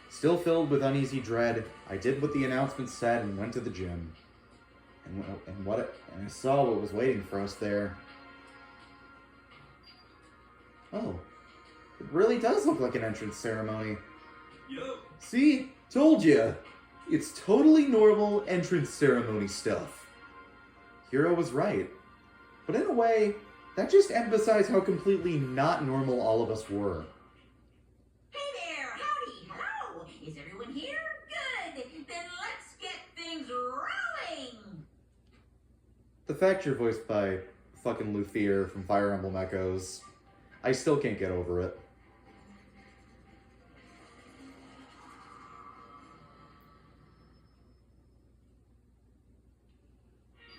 S1: Still filled with uneasy dread, I did what the announcement said and went to the gym. And I saw what was waiting for us there. Oh, it really does look like an entrance ceremony.
S3: Yo,
S1: See? Told ya! It's totally normal entrance ceremony stuff. Hiro was right. But in a way, that just emphasized how completely not normal all of us were.
S5: Hey there, howdy, hello. Is everyone here? Good. Then let's get things rolling.
S1: The fact you're voiced by fucking Luthier from Fire Emblem Echoes, I still can't get over it.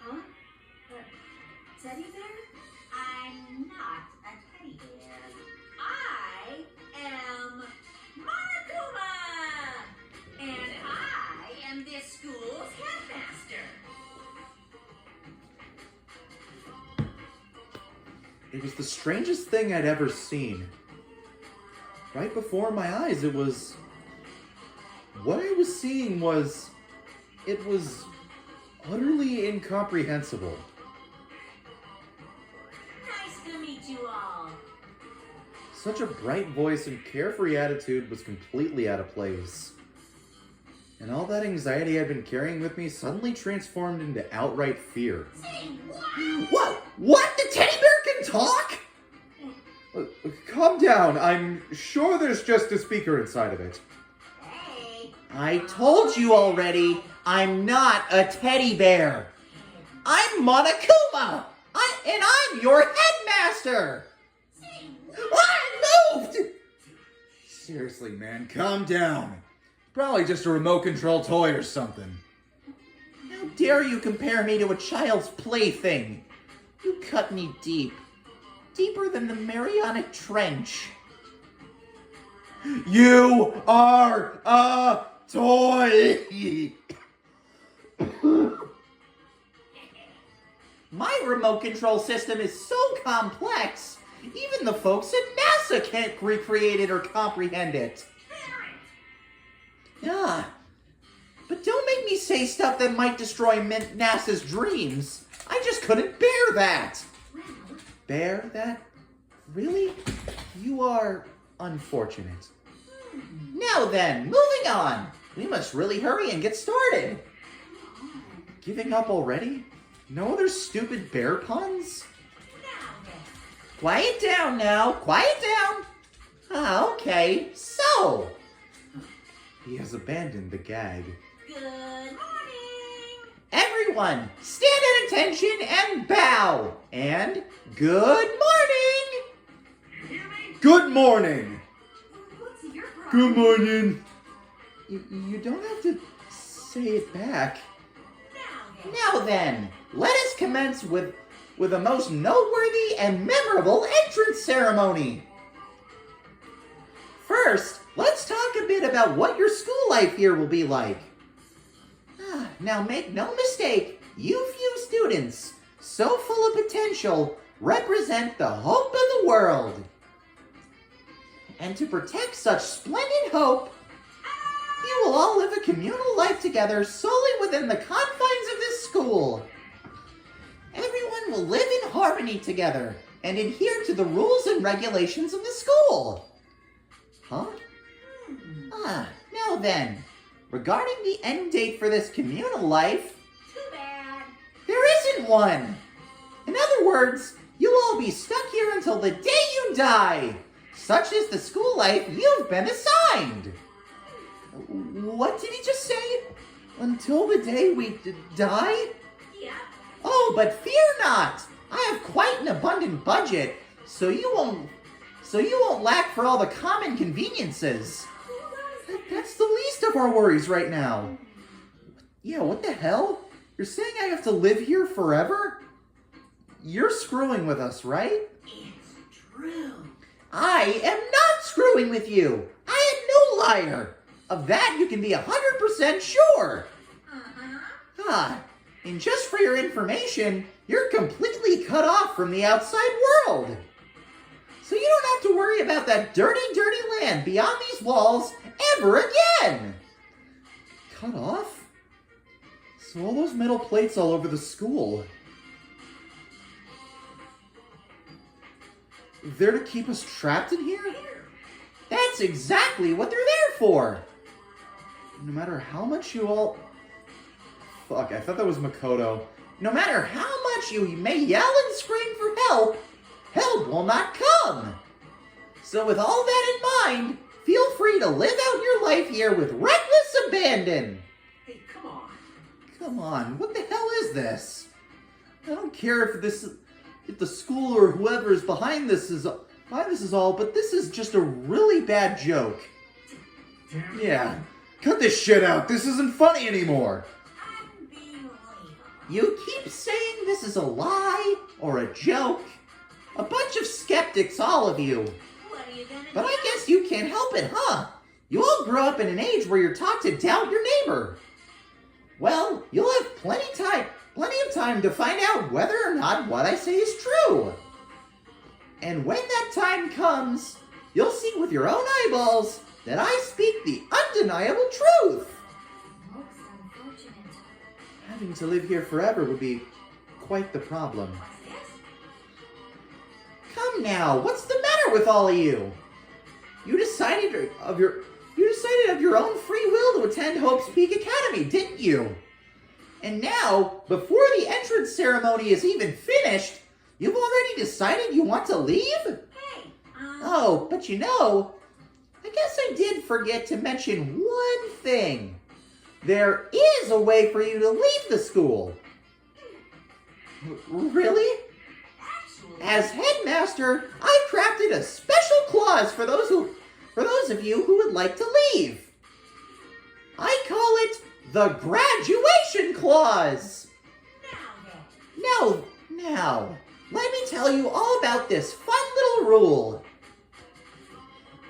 S4: Huh? Teddy bear?
S5: I'm not a teddy bear. I am Monokuma! And I am this school's headmaster.
S1: It was the strangest thing I'd ever seen. Right before my eyes, it was... What I was seeing was... It was utterly incomprehensible.
S5: Nice to meet you all.
S1: Such a bright voice and carefree attitude was completely out of place. And all that anxiety I'd been carrying with me suddenly transformed into outright fear.
S5: Say what?
S8: What? What? The teddy bear can talk?
S1: Calm down. I'm sure there's just a speaker inside of it.
S5: Hey.
S8: I told you already, I'm not a teddy bear. I'm Monokuma, and I'm your headmaster.
S5: Say
S8: I moved!
S1: Seriously, man, calm down. Probably just a remote control toy or something.
S8: Now dare you compare me to a child's plaything? You cut me deep. Deeper than the Mariana Trench. You are a toy! My remote control system is so complex, even the folks at NASA can't recreate it or comprehend it. Ah, but don't make me say stuff that might destroy NASA's dreams. I just couldn't bear that. Bear that? Really? You are unfortunate. Now then, moving on. We must really hurry and get started. Giving up already? No other stupid bear puns? Quiet down now. Quiet down. Ah, okay. So. He has abandoned the gag.
S4: Good morning!
S8: Everyone, stand at attention and bow. And good morning.
S6: You hear me?
S1: Good morning!
S4: What's your problem?
S1: Good morning!
S8: You don't have to say it back.
S4: Now
S8: Now then, let us commence with a most noteworthy and memorable entrance ceremony. First, let's talk a bit about what your school life here will be like. Now make no mistake, you few students, so full of potential, represent the hope of the world. And to protect such splendid hope, you will all live a communal life together solely within the confines of this school. Everyone will live in harmony together and adhere to the rules and regulations of the school. Huh? Now then, regarding the end date for this communal life,
S4: too bad.
S8: there isn't one. In other words, you'll all be stuck here until the day you die. Such is the school life you've been assigned. What did he just say? Until the day we die?
S4: Yeah.
S8: Oh, but fear not. I have quite an abundant budget, so you won't lack for all the common conveniences. That's the least of our worries right now. Yeah, what the hell? You're saying I have to live here forever? You're screwing with us, right?
S2: It's true.
S8: I am not screwing with you. I am no liar. Of that you can be 100% sure. And just for your information, you're completely cut off from the outside world. So you don't have to worry about that dirty, dirty land beyond these walls ever again. Cut off? So all those metal plates all over the school, they're to keep us trapped in here? That's exactly what they're there for. No matter how much you all... Fuck, I thought that was Makoto. No matter how much you may yell and scream for help, help will not come. So with all that in mind, feel free to live out your life here with reckless abandon.
S2: Hey, come on.
S8: Come on, what the hell is this? I don't care if the school or whoever is behind this is all, but this is just a really bad joke.
S2: Damn.
S1: Yeah, cut this shit out. This isn't funny anymore.
S4: I'm being late.
S8: You keep saying this is a lie or a joke. A bunch of skeptics, all of you.
S4: What are you gonna
S8: But
S4: do?
S8: I guess you can't help it, huh? You all grow up in an age where you're taught to doubt your neighbor. Well, you'll have plenty of time to find out whether or not what I say is true. And when that time comes, you'll see with your own eyeballs that I speak the undeniable truth.
S4: Most unfortunate.
S8: Having to live here forever would be quite the problem.
S4: What's this?
S8: Come now, what's the matter with all of you? You decided of your own free will to attend Hope's Peak Academy, didn't you? And now, before the entrance ceremony is even finished, you've already decided you want to leave?
S4: Hey,
S8: Oh, but you know, I guess I did forget to mention one thing. There is a way for you to leave the school. Really?
S2: Actually,
S8: As headmaster, I crafted a special clause for those of you who would like to leave. I call it The graduation clause! Now, let me tell you all about this fun little rule.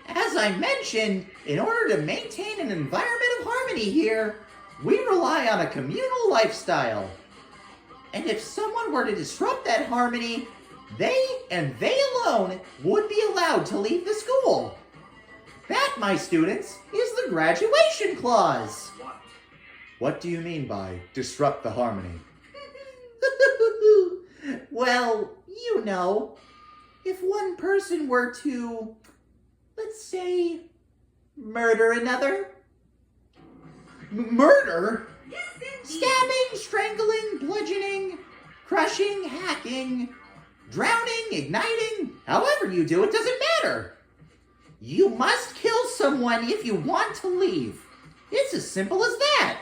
S8: As I mentioned, in order to maintain an environment of harmony here, we rely on a communal lifestyle. And if someone were to disrupt that harmony, they and they alone would be allowed to leave the school. That, my students, is the graduation clause.
S1: What do you mean by disrupt the harmony?
S8: Well, you know, if one person were to, let's say, murder another. Murder?
S2: Yes, indeed.
S8: Stabbing, strangling, bludgeoning, crushing, hacking, drowning, igniting, however you do it doesn't matter. You must kill someone if you want to leave. It's as simple as that.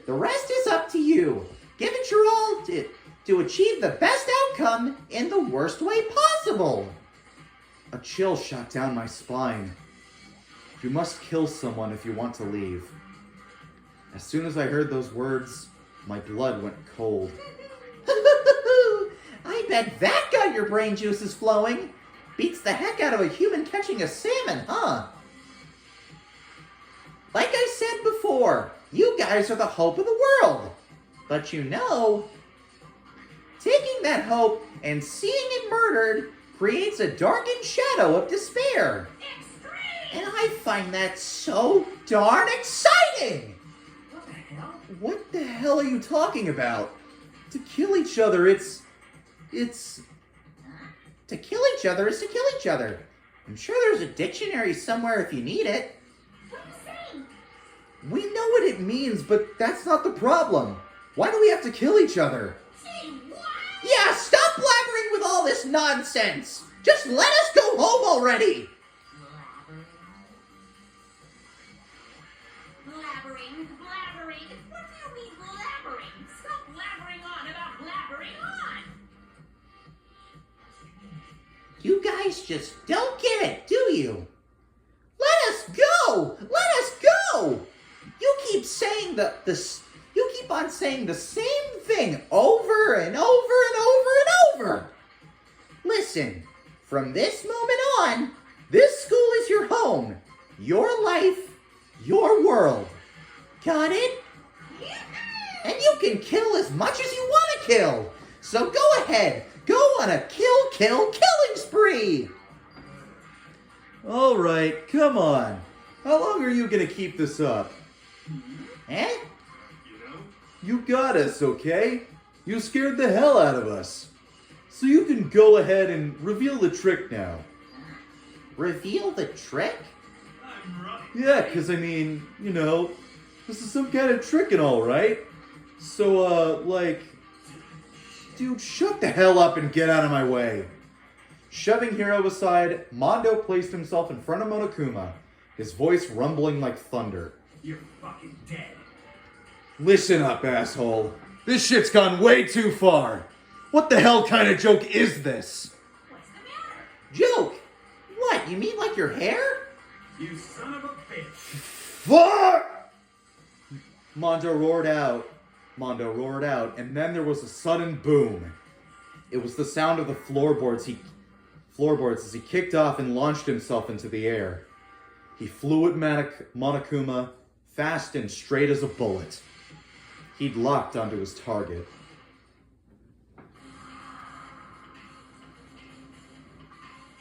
S8: The rest is up to you. Give it your all to achieve the best outcome in the worst way possible.
S1: A chill shot down my spine. You must kill someone if you want to leave. As soon as I heard those words, my blood went cold.
S8: I bet that got your brain juices flowing. Beats the heck out of a human catching a salmon, huh? Like I said before, you guys are the hope of the world. But you know, taking that hope and seeing it murdered creates a darkened shadow of despair. And I find that so darn exciting!
S2: What the hell?
S1: What the hell are you talking about? To kill each other, it's...
S8: To kill each other is to kill each other. I'm sure there's a dictionary somewhere if you need it.
S4: What are you saying?
S1: We know what it means, but that's not the problem. Why do we have to kill each other?
S4: Say what?
S8: Yeah, stop blabbering with all this nonsense! Just let us go home already!
S5: Blabbering. What do you mean blabbering? Stop blabbering on about blabbering on.
S8: You guys just don't get it, do you? Let us go! Let us go! You keep saying you keep on saying the same thing over and over and over and over. Listen, from this moment on, this school is your home, your life, your world. Got it? And you can kill as much as you want to kill. So go ahead, go on a killing spree.
S1: All right, come on. How long are you gonna keep this up?
S8: Eh?
S1: You got us, okay? You scared the hell out of us. So you can go ahead and reveal the trick now.
S8: Reveal the trick?
S3: I'm right.
S1: Yeah, 'cause I mean, you know, this is some kind of trick and all, right? So, dude, shut the hell up and get out of my way. Shoving Hiro aside, Mondo placed himself in front of Monokuma, his voice rumbling like thunder.
S6: You're fucking dead.
S1: Listen up, asshole. This shit's gone way too far. What the hell kind of joke is this?
S5: What's the matter?
S8: Joke? What, you mean like your hair?
S6: You son of a bitch.
S1: Fuck! Mondo roared out, and then there was a sudden boom. It was the sound of the floorboards as he kicked off and launched himself into the air. He flew at Monokuma, fast and straight as a bullet. He'd locked onto his target.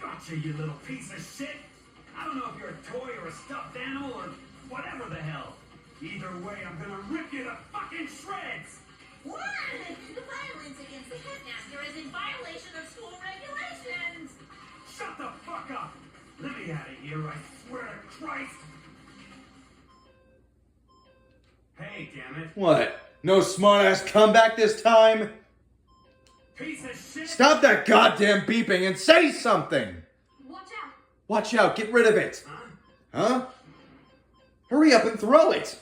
S6: Gotcha, you little piece of shit. I don't know if you're a toy or a stuffed animal or whatever the hell. Either way, I'm gonna rip you to fucking shreds.
S5: What? The violence against the headmaster is in violation of school regulations.
S6: Shut the fuck up. Let me out of here, I swear to Christ. Hey, damn it.
S1: What? No smartass comeback this time?
S6: Piece of shit.
S1: Stop that goddamn beeping and say something!
S4: Watch out.
S1: Watch out, get rid of it!
S6: Huh?
S1: Huh? Hurry up and throw it!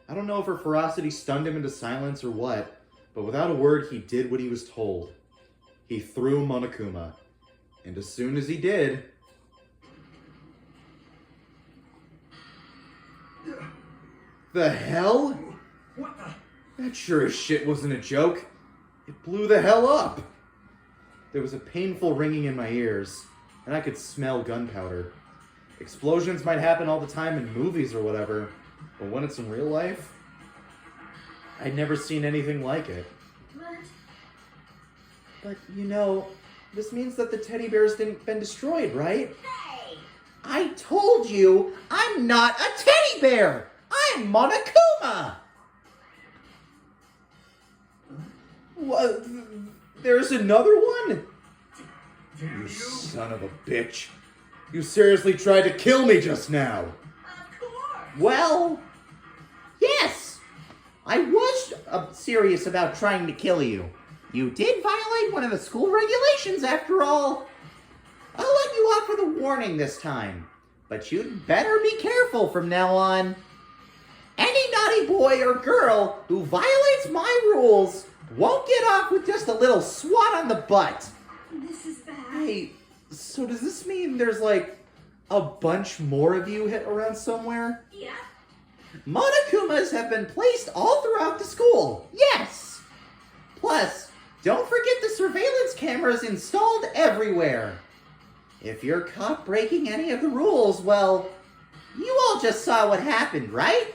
S1: I don't know if her ferocity stunned him into silence or what, but without a word, he did what he was told. He threw Monokuma. And as soon as he did... the hell?
S6: What the?
S1: That sure as shit wasn't a joke. It blew the hell up. There was a painful ringing in my ears, and I could smell gunpowder. Explosions might happen all the time in movies or whatever, but when it's in real life, I'd never seen anything like it. But you know, this means that the teddy bears didn't been destroyed, right?
S5: Hey!
S8: I told you, I'm not a teddy bear! I'm Monokuma!
S1: What? There's another one?
S6: Damn
S1: You
S6: you!
S1: son of a bitch. You seriously tried to kill me just now.
S5: Of course!
S8: Well, yes. I was serious about trying to kill you. You did violate one of the school regulations after all. I'll let you off with a warning this time, but you'd better be careful from now on. Any naughty boy or girl who violates my rules won't get off with just a little swat on the butt.
S4: This is bad.
S1: Hey, so does this mean there's like a bunch more of you hit around somewhere?
S5: Yeah?
S8: Monokumas have been placed all throughout the school, yes! Plus, don't forget the surveillance cameras installed everywhere. If you're caught breaking any of the rules, well, you all just saw what happened, right?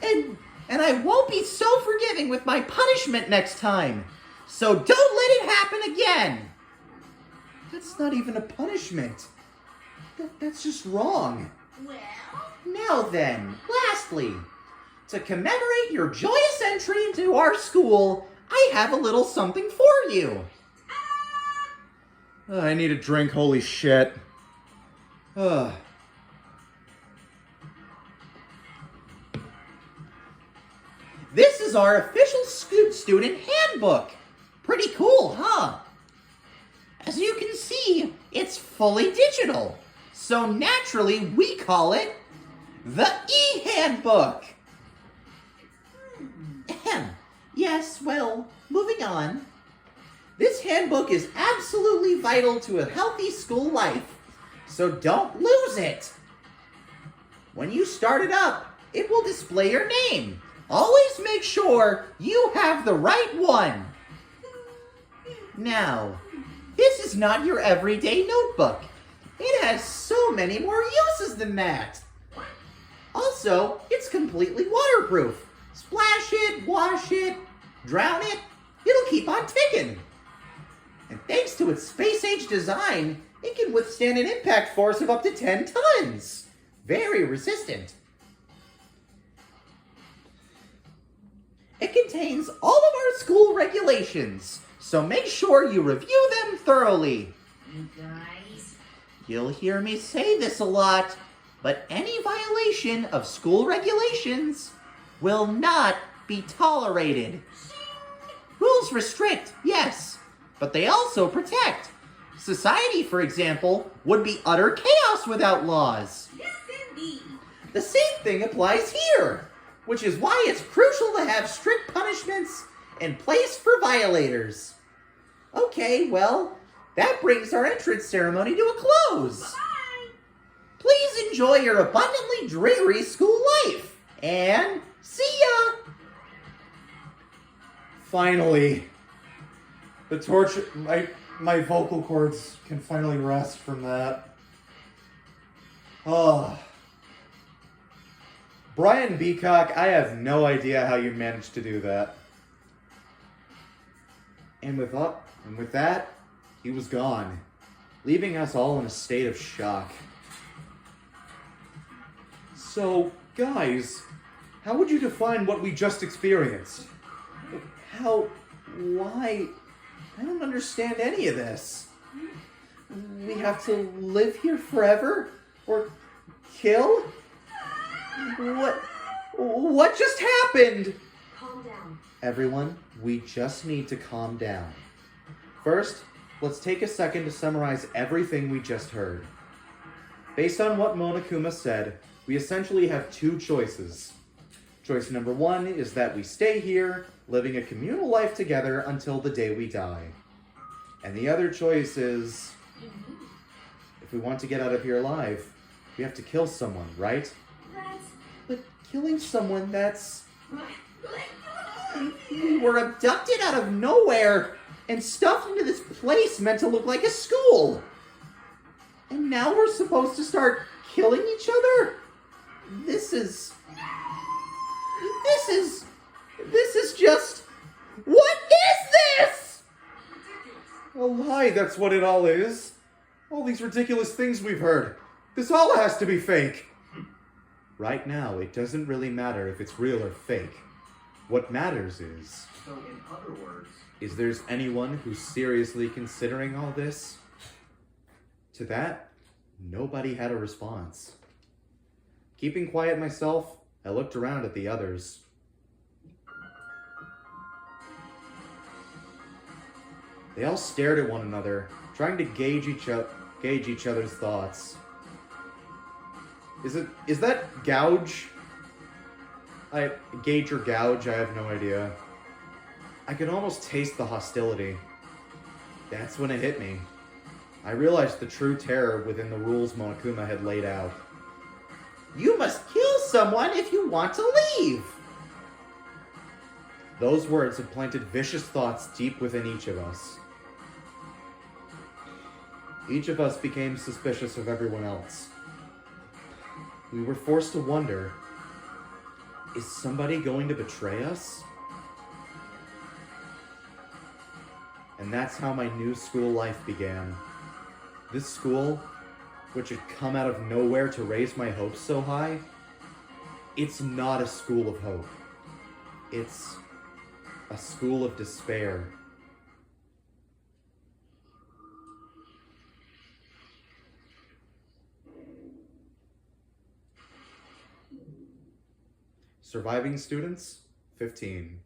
S8: and I won't be so forgiving with my punishment next time. So don't let it happen again.
S1: That's not even a punishment. That's just wrong.
S5: Well?
S8: Now then, lastly, to commemorate your joyous entry into our school, I have a little something for you.
S1: I need a drink, holy shit. Ugh.
S8: This is our official student handbook. Pretty cool, huh? As you can see, it's fully digital. So naturally, we call it the e-handbook. Ahem. Yes, well, moving on. This handbook is absolutely vital to a healthy school life, so don't lose it. When you start it up, it will display your name. Always make sure you have the right one. Now, this is not your everyday notebook. It has so many more uses than that. Also, it's completely waterproof. Splash it, wash it, drown it, it'll keep on ticking. And thanks to its space-age design, it can withstand an impact force of up to 10 tons. Very resistant. It contains all of our school regulations, so make sure you review them thoroughly.
S5: You guys?
S8: You'll hear me say this a lot, but any violation of school regulations will not be tolerated. Rules restrict, yes, but they also protect. Society, for example, would be utter chaos without laws.
S5: Yes, indeed.
S8: The same thing applies here, which is why it's crucial to have strict punishments in place for violators. Okay, well, that brings our entrance ceremony to a close.
S5: Bye!
S8: Please enjoy your abundantly dreary school life, and see ya!
S1: Finally. The torture... My vocal cords can finally rest from that. Oh. Brian Beacock, I have no idea how you managed to do that. And with that, he was gone, leaving us all in a state of shock. So, guys, how would you define what we just experienced? Why? I don't understand any of this. We have to live here forever? Or kill? What just happened?
S4: Calm down.
S1: Everyone, we just need to calm down. First, let's take a second to summarize everything we just heard. Based on what Monokuma said, we essentially have two choices. Choice number one is that we stay here, living a communal life together until the day we die. And the other choice is, if we want to get out of here alive, We have to kill someone, right?
S4: That's...
S8: But killing someone, that's... We were abducted out of nowhere and stuffed into this place meant to look like a school. And now we're supposed to start killing each other? This is just... What is this?
S1: A lie, that's what it all is. All these ridiculous things we've heard. This all has to be fake. Right now, it doesn't really matter if it's real or fake. What matters is...
S7: So, in other words...
S1: Is there's anyone who's seriously considering all this? To that, nobody had a response. Keeping quiet myself, I looked around at the others. They all stared at one another, trying to gauge each other's thoughts. Is that gouge? Gauge or gouge, I have no idea. I could almost taste the hostility. That's when it hit me. I realized the true terror within the rules Monokuma had laid out.
S8: You must kill someone if you want to leave.
S1: Those words had planted vicious thoughts deep within each of us. Each of us became suspicious of everyone else. We were forced to wonder, is somebody going to betray us? And that's how my new school life began. This school, which had come out of nowhere to raise my hopes so high, it's not a school of hope. It's a school of despair. Surviving students, 15.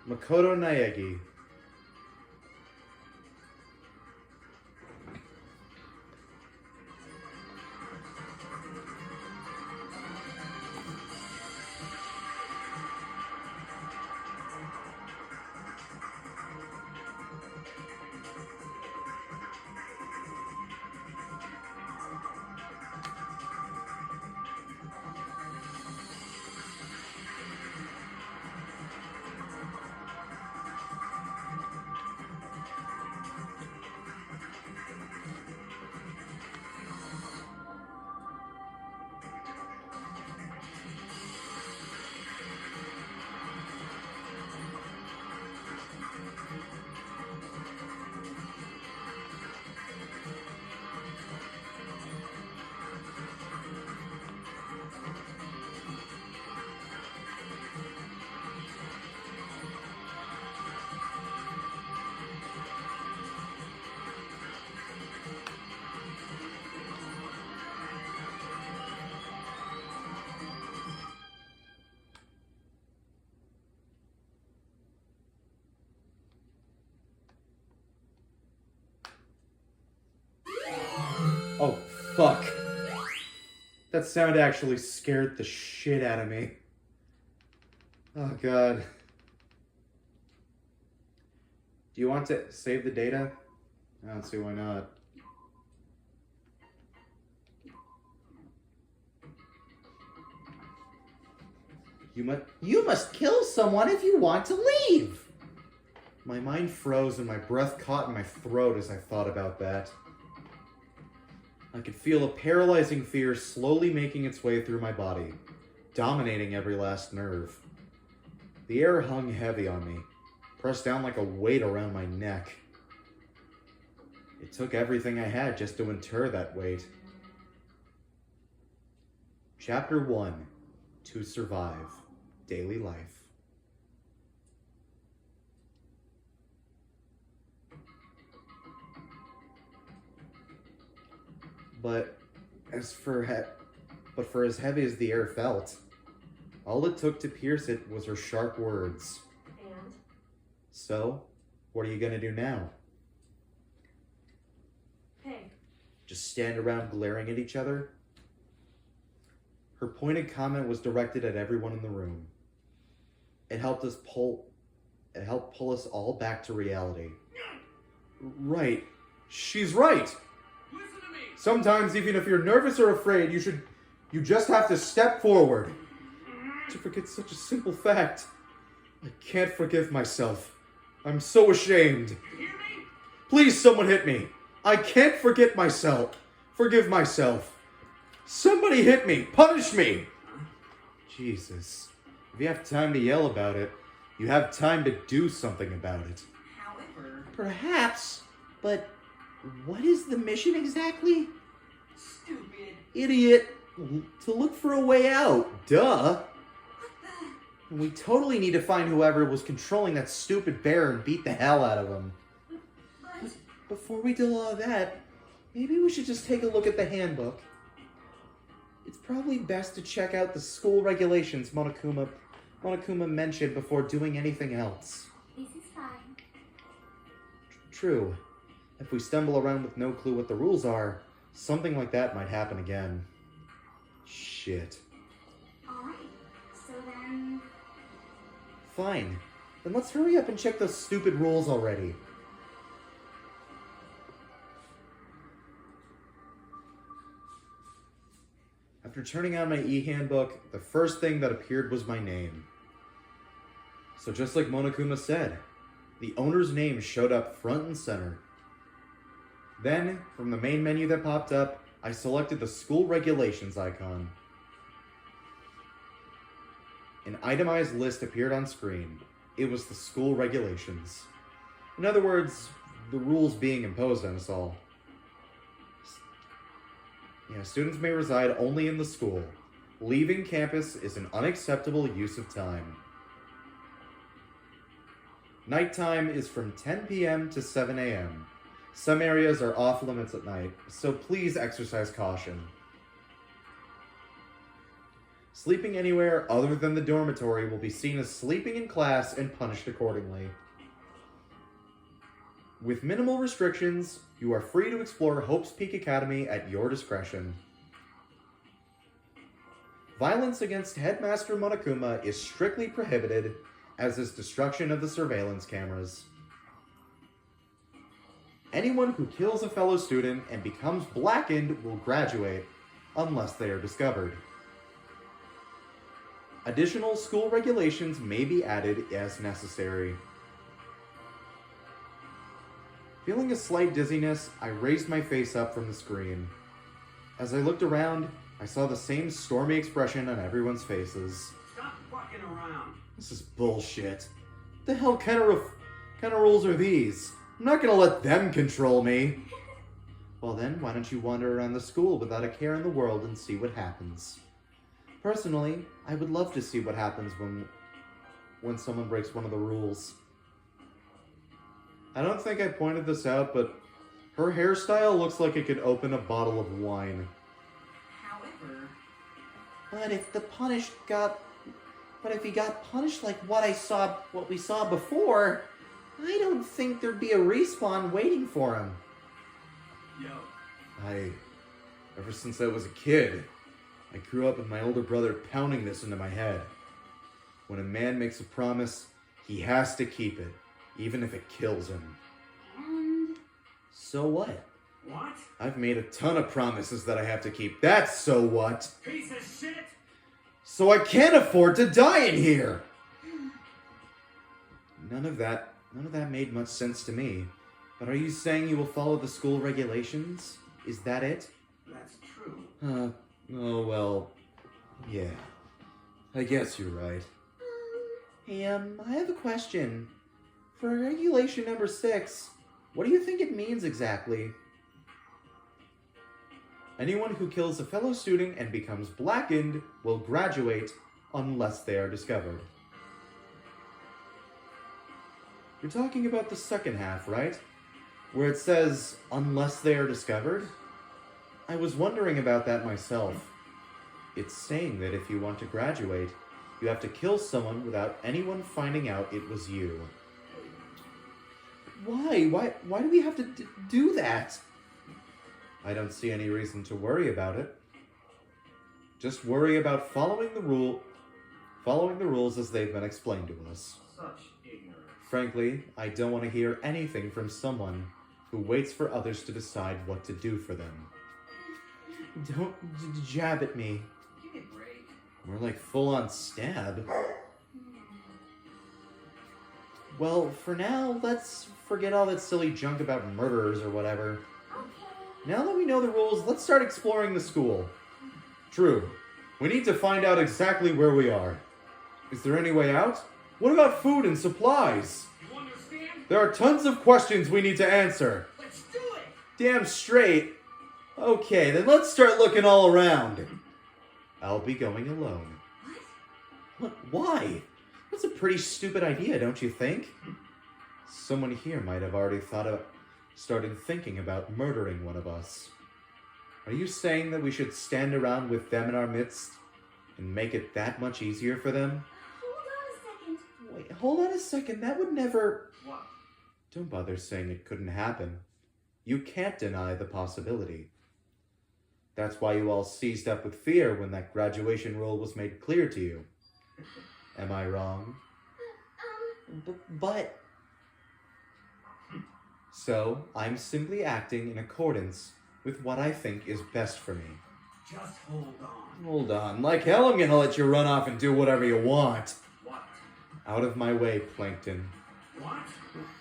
S1: Makoto Naegi. Oh, fuck. That sound actually scared the shit out of me. Oh, God. Do you want to save the data? I don't see why not.
S8: You must kill someone if you want to leave.
S1: My mind froze and my breath caught in my throat as I thought about that. I could feel a paralyzing fear slowly making its way through my body, dominating every last nerve. The air hung heavy on me, pressed down like a weight around my neck. It took everything I had just to endure that weight. Chapter 1, To Survive, Daily Life. But as for but for as heavy as the air felt. All it took to pierce it was her sharp words.
S4: And?
S1: So, what are you gonna do now?
S4: Hey,
S1: Just stand around glaring at each other? Her pointed comment was directed at everyone in the room. It helped pull us all back to reality. Right. She's right.
S3: Listen to me!
S1: Sometimes, even if you're nervous or afraid, you just have to step forward. To forget such a simple fact. I can't forgive myself. I'm so ashamed.
S3: You hear me?
S1: Please, someone hit me. I can't forgive myself. Somebody hit me. Punish me. Jesus. If you have time to yell about it, you have time to do something about it.
S2: However,
S8: Perhaps, but what is the mission exactly?
S2: stupid.
S1: Idiot. To look for a way out. Duh. And we totally need to find whoever was controlling that stupid bear and beat the hell out of him.
S4: but
S1: Before we do all of that, maybe we should just take a look at the handbook. It's probably best to check out the school regulations Monokuma mentioned before doing anything else.
S4: this is fine.
S1: True. If we stumble around with no clue what the rules are, something like that might happen again. Shit.
S4: Alright, so then...
S1: Fine. Then let's hurry up and check those stupid rules already. After turning on my e-handbook, the first thing that appeared was my name. So just like Monokuma said, the owner's name showed up front and center. Then, from the main menu that popped up, I selected the school regulations icon. An itemized list appeared on screen. It was the school regulations. In other words, the rules being imposed on us all. Students may reside only in the school. Leaving campus is an unacceptable use of time. Nighttime is from 10 p.m. to 7 a.m. Some areas are off limits at night, so please exercise caution. Sleeping anywhere other than the dormitory will be seen as sleeping in class and punished accordingly. With minimal restrictions, you are free to explore Hope's Peak Academy at your discretion. Violence against Headmaster Monokuma is strictly prohibited, as is destruction of the surveillance cameras. Anyone who kills a fellow student and becomes blackened will graduate, unless they are discovered. Additional school regulations may be added as necessary. Feeling a slight dizziness, I raised my face up from the screen. As I looked around, I saw the same stormy expression on everyone's faces.
S6: Stop fucking around.
S1: This is bullshit. What the hell kind of rules are these? I'm not gonna let them control me. Well then, why don't you wander around the school without a care in the world and see what happens? Personally, I would love to see what happens when someone breaks one of the rules. I don't think I pointed this out, but her hairstyle looks like it could open a bottle of wine.
S2: However,
S8: But if he got punished like what we saw before, I don't think there'd be a respawn waiting for him.
S6: Yo,
S1: Ever since I was a kid, I grew up with my older brother pounding this into my head. When a man makes a promise, he has to keep it, even if it kills him.
S4: And...
S1: So what?
S6: what?
S1: I've made a ton of promises that I have to keep. That's so what?
S6: Piece of shit!
S1: So I can't afford to die in here! None of that made much sense to me. But are you saying you will follow the school regulations? Is that it?
S6: That's true.
S1: Oh well, yeah. I guess you're right.
S8: Hey, I have a question. For regulation number 6, what do you think it means exactly?
S1: Anyone who kills a fellow student and becomes blackened will graduate unless they are discovered. You're talking about the second half, right? Where it says, unless they are discovered? I was wondering about that myself. It's saying that if you want to graduate, you have to kill someone without anyone finding out it was you. Why? Why do we have to do that? I don't see any reason to worry about it. Just worry about following the rules as they've been explained to us.
S6: Such ignorance.
S1: Frankly, I don't want to hear anything from someone who waits for others to decide what to do for them. Don't jab at me.
S7: Give me a break.
S1: More like full-on stab. Well, for now, let's forget all that silly junk about murderers or whatever. Now that we know the rules, let's start exploring the school. True. We need to find out exactly where we are. Is there any way out? What about food and supplies?
S6: You understand?
S1: There are tons of questions we need to answer.
S6: Let's do it!
S1: Damn straight. Okay, then let's start looking all around. I'll be going alone. What? Why? That's a pretty stupid idea, don't you think? Someone here might have already started thinking about murdering one of us. Are you saying that we should stand around with them in our midst and make it that much easier for them?
S4: Hold on a second.
S1: Wait, hold on a second. That would never...
S6: What?
S1: Don't bother saying it couldn't happen. You can't deny the possibility. That's why you all seized up with fear when that graduation rule was made clear to you. Am I wrong? But... So, I'm simply acting in accordance with what I think is best for me.
S6: Just hold on.
S1: Hold on. Like hell I'm gonna let you run off and do whatever you want.
S6: What?
S1: Out of my way, Plankton.
S6: What?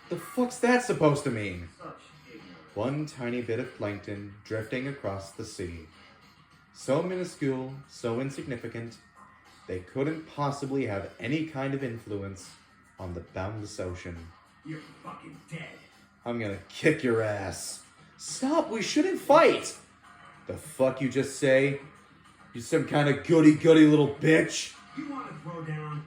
S1: The fuck's that supposed to mean?
S6: Such ignorance.
S1: One tiny bit of plankton drifting across the sea. So minuscule, so insignificant, they couldn't possibly have any kind of influence on the boundless ocean.
S6: You're fucking dead.
S1: I'm gonna kick your ass. Stop, we shouldn't fight! The fuck you just say? You some kind of goody-goody little bitch?
S6: You want to throw down?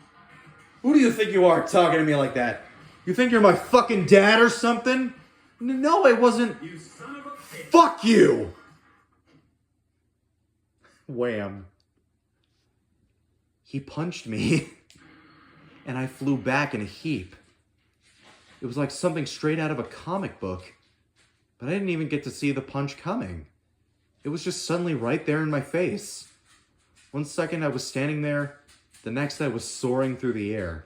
S1: Who do you think you are talking to me like that? You think you're my fucking dad or something? No, I wasn't.
S6: You son of a bitch.
S1: Fuck you! Wham. He punched me, and I flew back in a heap. It was like something straight out of a comic book, but I didn't even get to see the punch coming. It was just suddenly right there in my face. One second I was standing there, the next I was soaring through the air.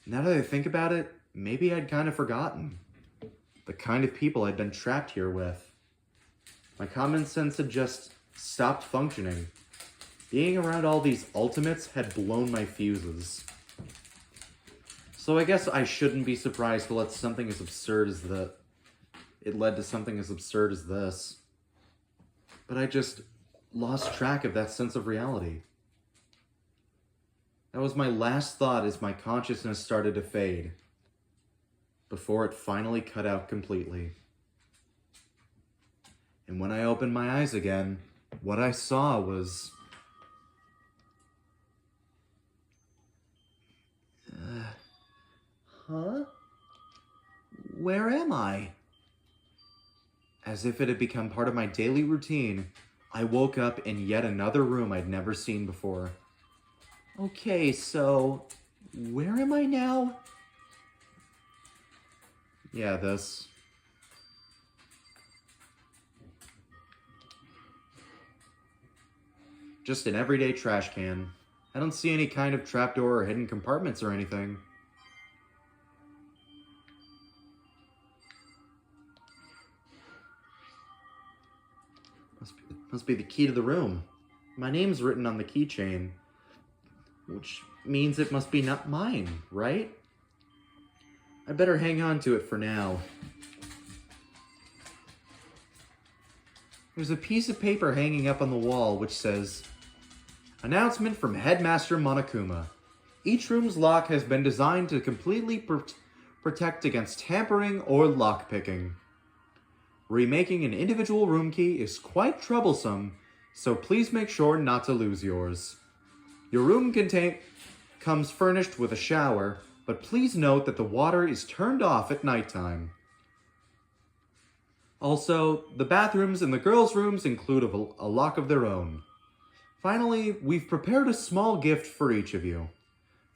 S1: Now that I think about it, maybe I'd kind of forgotten the kind of people I'd been trapped here with. My common sense had just stopped functioning. Being around all these ultimates had blown my fuses. So I guess I shouldn't be surprised to let something as absurd as it led to something as absurd as this. But I just lost track of that sense of reality. That was my last thought as my consciousness started to fade, before it finally cut out completely. And when I opened my eyes again, what I saw was... Huh? Where am I? As if it had become part of my daily routine, I woke up in yet another room I'd never seen before. Okay, so where am I now? Yeah, this. Just an everyday trash can. I don't see any kind of trapdoor or hidden compartments or anything. Must be the key to the room. My name's written on the keychain, which means it must be not mine, right? I better hang on to it for now. There's a piece of paper hanging up on the wall which says, "Announcement from Headmaster Monokuma. Each room's lock has been designed to completely protect against tampering or lockpicking. Remaking an individual room key is quite troublesome, so please make sure not to lose yours. Your room comes furnished with a shower, but please note that the water is turned off at nighttime. Also, the bathrooms in the girls' rooms include a lock of their own. Finally, we've prepared a small gift for each of you.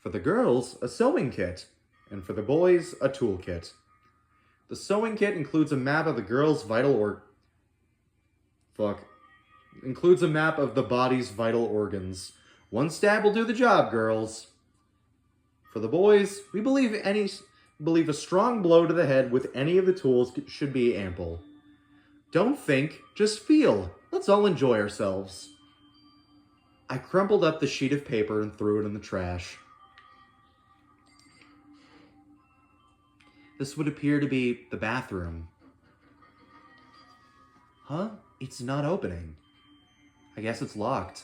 S1: For the girls, a sewing kit, and for the boys, a toolkit. The sewing kit includes a map of the girls' includes a map of the body's vital organs. One stab will do the job, girls. For the boys, we believe a strong blow to the head with any of the tools should be ample. Don't think, just feel. Let's all enjoy ourselves. I crumpled up the sheet of paper and threw it in the trash. This would appear to be the bathroom. Huh? It's not opening. I guess it's locked.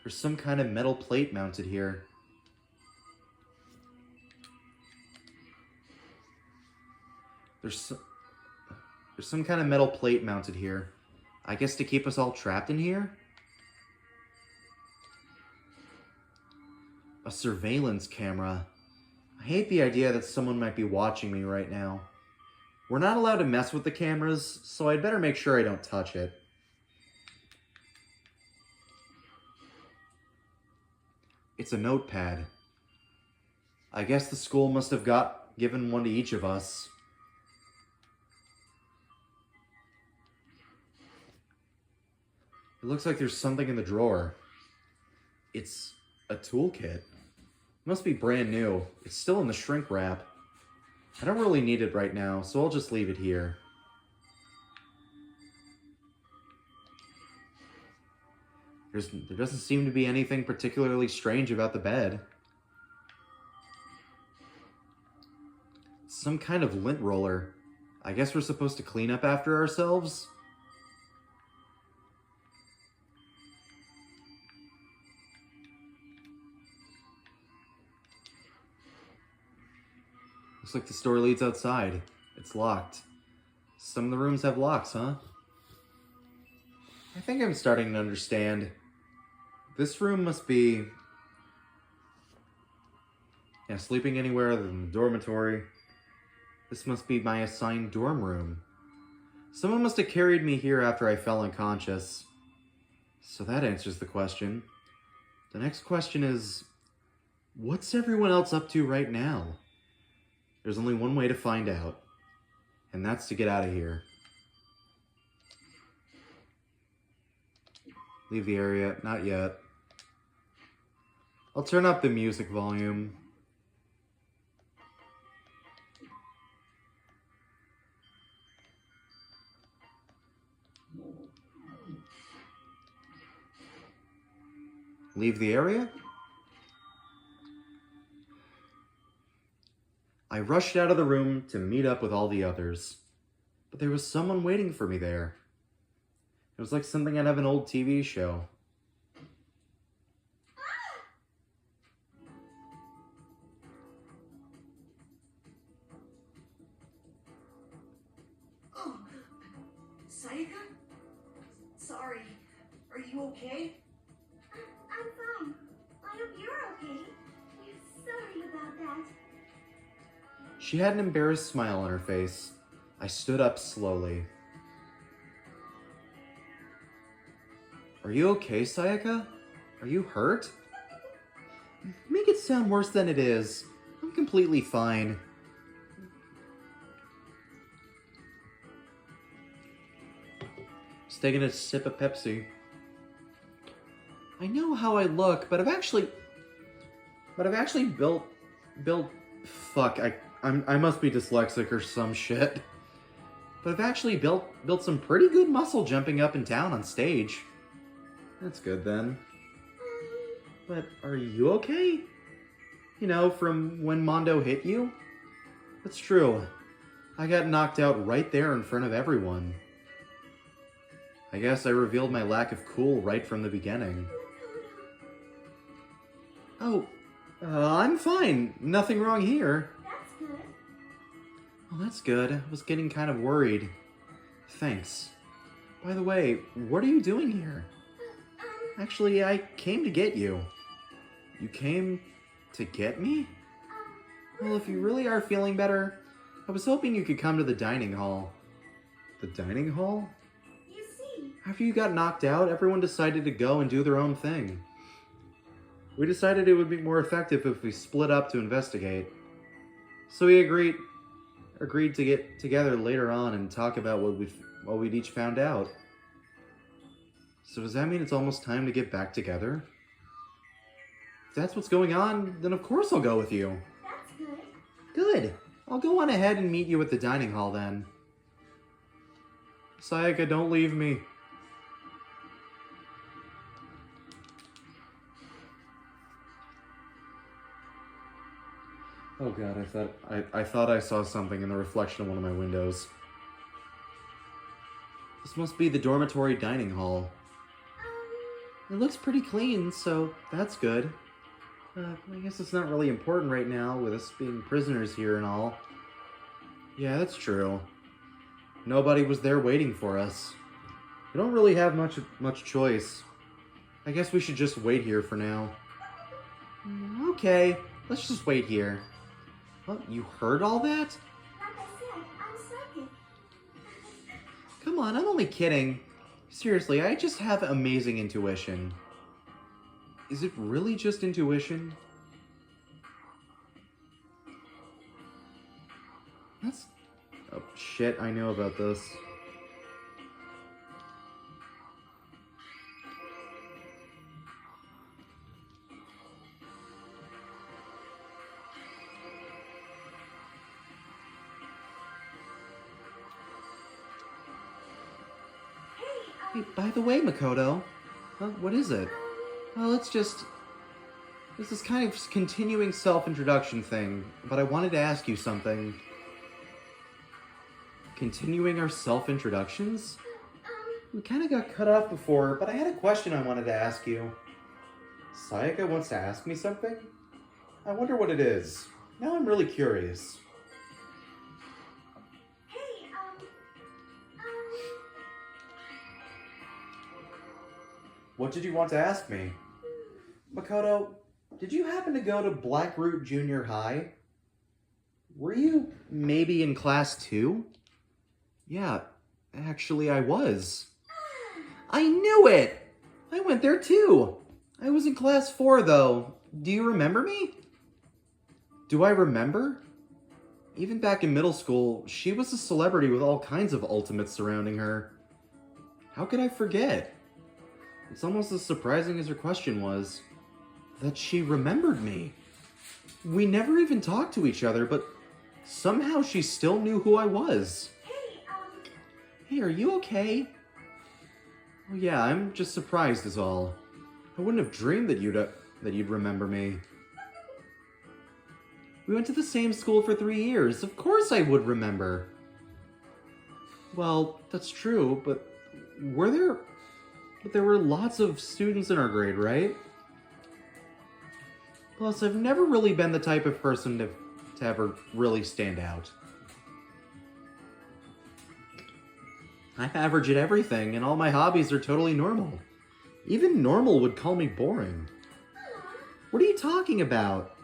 S1: There's some kind of metal plate mounted here. There's some kind of metal plate mounted here. I guess to keep us all trapped in here? A surveillance camera. I hate the idea that someone might be watching me right now. We're not allowed to mess with the cameras, so I'd better make sure I don't touch it. It's a notepad. I guess the school must have given one to each of us. It looks like there's something in the drawer. It's a toolkit. Must be brand new. It's still in the shrink wrap. I don't really need it right now, so I'll just leave it here. There doesn't seem to be anything particularly strange about the bed. Some kind of lint roller. I guess we're supposed to clean up after ourselves? Looks like the door leads outside. It's locked. Some of the rooms have locks, huh? I think I'm starting to understand. This room must be... yeah, sleeping anywhere other than the dormitory. This must be my assigned dorm room. Someone must have carried me here after I fell unconscious. So that answers the question. The next question is... what's everyone else up to right now? There's only one way to find out. And that's to get out of here. Leave the area. Not yet. I'll turn up the music volume. Leave the area? I rushed out of the room to meet up with all the others. But there was someone waiting for me there. It was like something out of an old TV show.
S2: Oh, Sayaka? Sorry. Are you okay?
S4: I'm fine. I hope you're okay. We're sorry about that.
S1: She had an embarrassed smile on her face. I stood up slowly. Are you okay, Sayaka? Are you hurt? Make it sound worse than it is. I'm completely fine. Just taking a sip of Pepsi. I know how I look, but I've actually built. Fuck, I must be dyslexic or some shit. But I've actually built some pretty good muscle jumping up and down on stage. That's good then. But are you okay? You know, from when Mondo hit you? That's true. I got knocked out right there in front of everyone. I guess I revealed my lack of cool right from the beginning. Oh, I'm fine. Nothing wrong here.
S4: That's good.
S1: Well, that's good. I was getting kind of worried. Thanks. By the way, what are you doing here? Actually, I came to get you. You came to get me? Well, if you really are feeling better, I was hoping you could come to the dining hall. The dining hall?
S4: You see,
S1: After you got knocked out, everyone decided to go and do their own thing. We decided it would be more effective if we split up to investigate. So we agreed to get together later on and talk about what we'd each found out. So does that mean it's almost time to get back together? If that's what's going on, then of course I'll go with you.
S4: that's good.
S1: Good. I'll go on ahead and meet you at the dining hall then. Sayaka, don't leave me. Oh god, I thought I saw something in the reflection of one of my windows. This must be the dormitory dining hall. It looks pretty clean, so that's good. I guess it's not really important right now, with us being prisoners here and all. Yeah, that's true. Nobody was there waiting for us. We don't really have much choice. I guess we should just wait here for now. Okay, let's just wait here. What, you heard all that?
S4: Like I said, I'm psychic.
S1: Come on, I'm only kidding. Seriously, I just have amazing intuition. Is it really just intuition? That's... Oh, shit, I know about this. Hey, by the way, Makoto. What is it? Well, it's just... It's this kind of continuing self-introduction thing, but I wanted to ask you something. Continuing our self-introductions? We kind of got cut off before, but I had a question I wanted to ask you. Sayaka wants to ask me something? I wonder what it is. Now I'm really curious.
S4: Hey,
S1: What did you want to ask me? Makoto, did you happen to go to Blackroot Junior High? Were you maybe in class 2? Yeah, actually I was. I knew it! I went there too! I was in class 4 though. Do you remember me? Do I remember? Even back in middle school, she was a celebrity with all kinds of ultimates surrounding her. How could I forget? It's almost as surprising as her question was, that she remembered me. We never even talked to each other, but somehow she still knew who I was. Hey, are you okay? Oh yeah, I'm just surprised is all. I wouldn't have dreamed that you'd remember me. We went to the same school for 3 years. Of course I would remember. Well, that's true, but there were lots of students in our grade, right? Plus, I've never really been the type of person to ever really stand out. I'm average at everything, and all my hobbies are totally normal. Even normal would call me boring. What are you talking about?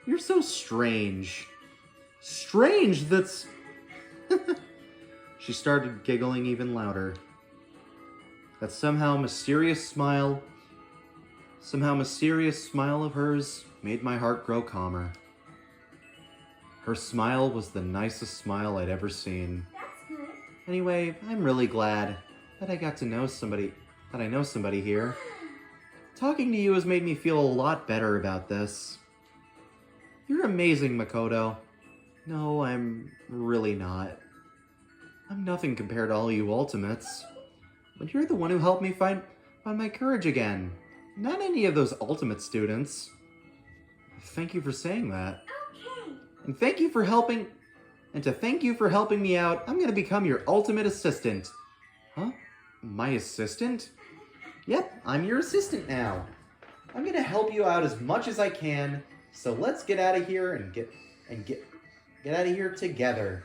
S1: You're so strange. Strange, that's... She started giggling even louder. That somehow mysterious smile of hers made my heart grow calmer. Her smile was the nicest smile I'd ever seen.
S4: that's good.
S1: Anyway, I'm really glad that I got to know somebody, here. Talking to you has made me feel a lot better about this. You're amazing, Makoto. No, I'm really not. I'm nothing compared to all you ultimates. But you're the one who helped me find my courage again. Not any of those ultimate students. Thank you for saying that.
S4: Okay.
S1: And thank you for helping... And to thank you for helping me out, I'm gonna become your ultimate assistant. Huh? My assistant? Yep, I'm your assistant now. I'm gonna help you out as much as I can, so let's get out of here and get out of here together.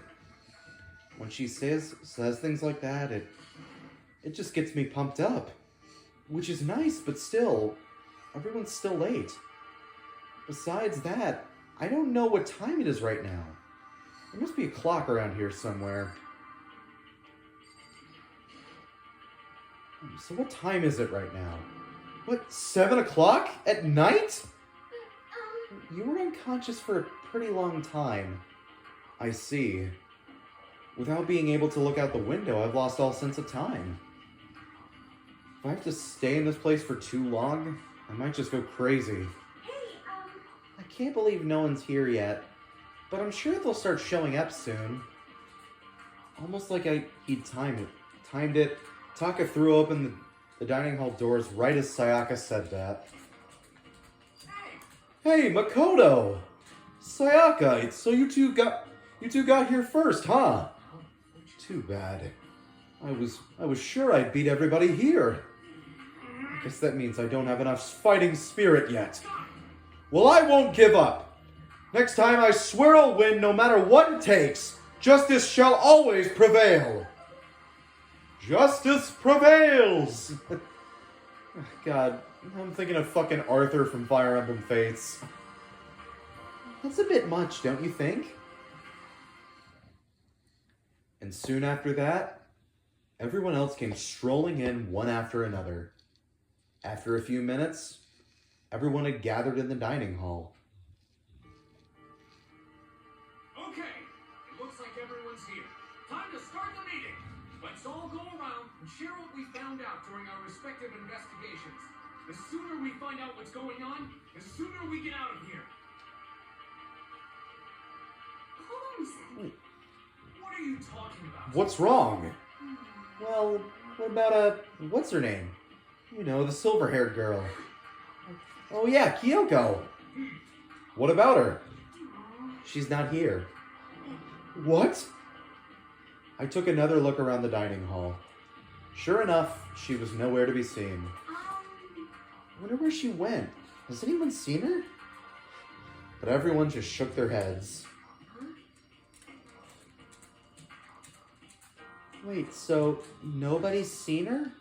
S1: When she says things like that, it just gets me pumped up. Which is nice, but still, everyone's still late. Besides that, I don't know what time it is right now. There must be a clock around here somewhere. So what time is it right now? What, 7 o'clock at night? You were unconscious for a pretty long time. I see. Without being able to look out the window, I've lost all sense of time. If I have to stay in this place for too long, I might just go crazy.
S4: Hey,
S1: I can't believe no one's here yet, but I'm sure they'll start showing up soon. Almost like he'd timed it. Taka threw open the dining hall doors right as Sayaka said that. Hey, Makoto! Sayaka, so you two got here first, huh? Too bad. I was sure I'd beat everybody here. I guess that means I don't have enough fighting spirit yet. Well, I won't give up. Next time I swear I'll win no matter what it takes. Justice shall always prevail. Justice prevails! God, I'm thinking of fucking Arthur from Fire Emblem Fates. That's a bit much, don't you think? And soon after that, everyone else came strolling in one after another. After a few minutes, everyone had gathered in the dining hall.
S6: Okay, it looks like everyone's here. Time to start the meeting. Let's all go around and share what we found out during our respective investigations. The sooner we find out what's going on, the sooner we get out of here.
S4: hold on a second.
S6: What are you talking about?
S1: What's wrong? Well, what about, what's her name? You know, the silver-haired girl. Oh yeah, Kyoko. What about her? She's not here. What? I took another look around the dining hall. Sure enough, she was nowhere to be seen. I wonder where she went. Has anyone seen her? But everyone just shook their heads. Wait, so nobody's seen her?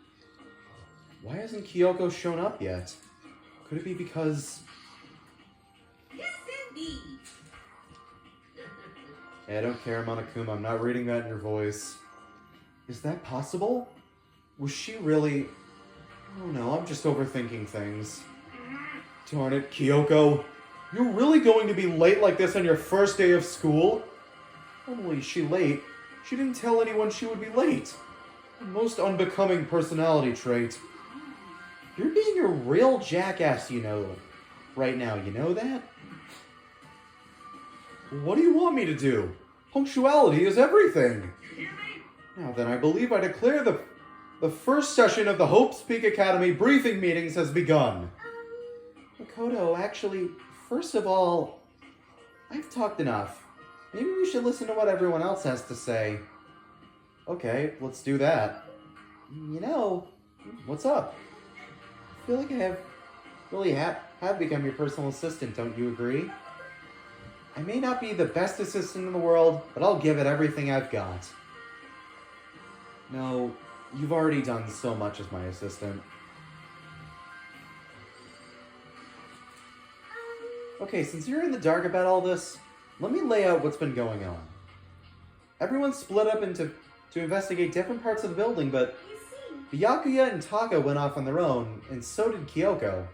S1: Why hasn't Kyoko shown up yet? Could it be because...
S2: Yes, indeed.
S1: Hey, I don't care, Monokuma. I'm not reading that in your voice. Is that possible? Was she really... Oh no, I'm just overthinking things. Darn it, Kyoko. You're really going to be late like this on your first day of school? Not only is she late, she didn't tell anyone she would be late. A most unbecoming personality trait. You're being a real jackass, you know, right now. You know that? What do you want me to do? Punctuality is everything.
S6: You hear me?
S1: Now then, I believe I declare the first session of the Hope's Peak Academy briefing meetings has begun. Makoto, actually, first of all, I've talked enough. Maybe we should listen to what everyone else has to say. Okay, let's do that. You know, what's up? I feel like I have become your personal assistant, don't you agree? I may not be the best assistant in the world, but I'll give it everything I've got. No, you've already done so much as my assistant. Okay, since you're in the dark about all this, let me lay out what's been going on. Everyone split up to investigate different parts of the building, but Byakuya and Taka went off on their own, and so did Kyoko.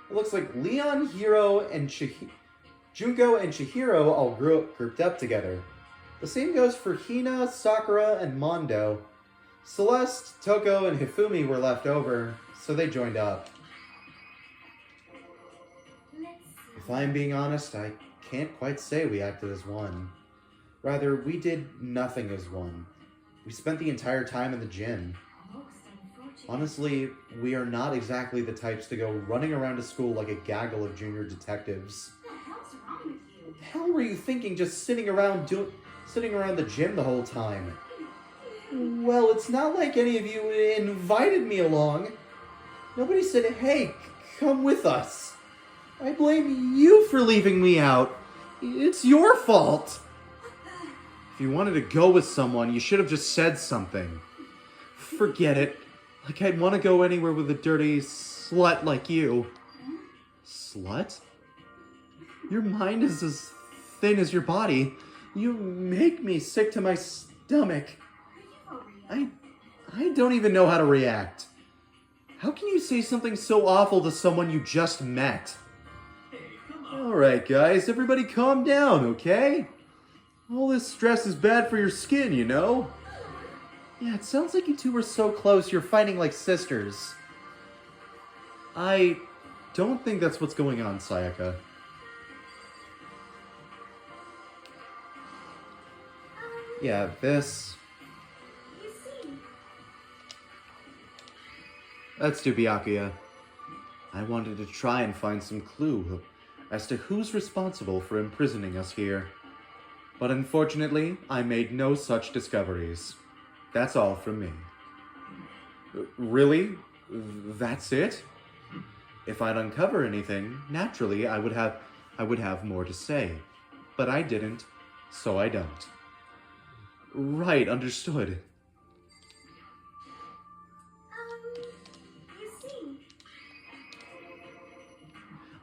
S1: It looks like Leon, Hiro, and Junko and Chihiro all grouped up together. The same goes for Hina, Sakura, and Mondo. Celeste, Toko, and Hifumi were left over, so they joined up. If I'm being honest, I can't quite say we acted as one. Rather, we did nothing as one. We spent the entire time in the gym. Honestly, we are not exactly the types to go running around to school like a gaggle of junior detectives.
S4: What the hell's wrong with you?
S1: What the hell were you thinking just sitting around the gym the whole time? Well, it's not like any of you invited me along. Nobody said, hey, come with us. I blame you for leaving me out. It's your fault. If you wanted to go with someone, you should have just said something. Forget it. Like I'd want to go anywhere with a dirty slut like you. Slut? Your mind is as thin as your body. You make me sick to my stomach.
S4: Are you
S1: I don't even know how to react. How can you say something so awful to someone you just met?
S3: Hey, come on.
S1: Alright guys, everybody calm down, okay? All this stress is bad for your skin, you know? Yeah, it sounds like you two are so close you're fighting like sisters. I don't think that's what's going on, Sayaka. Yeah, this...
S4: You see,
S1: That's to Byakuya. I wanted to try and find some clue as to who's responsible for imprisoning us here. But unfortunately, I made no such discoveries. That's all from me. Really? That's it? If I'd uncover anything, naturally I would have more to say. But I didn't, so I don't. Right, understood.
S4: you see,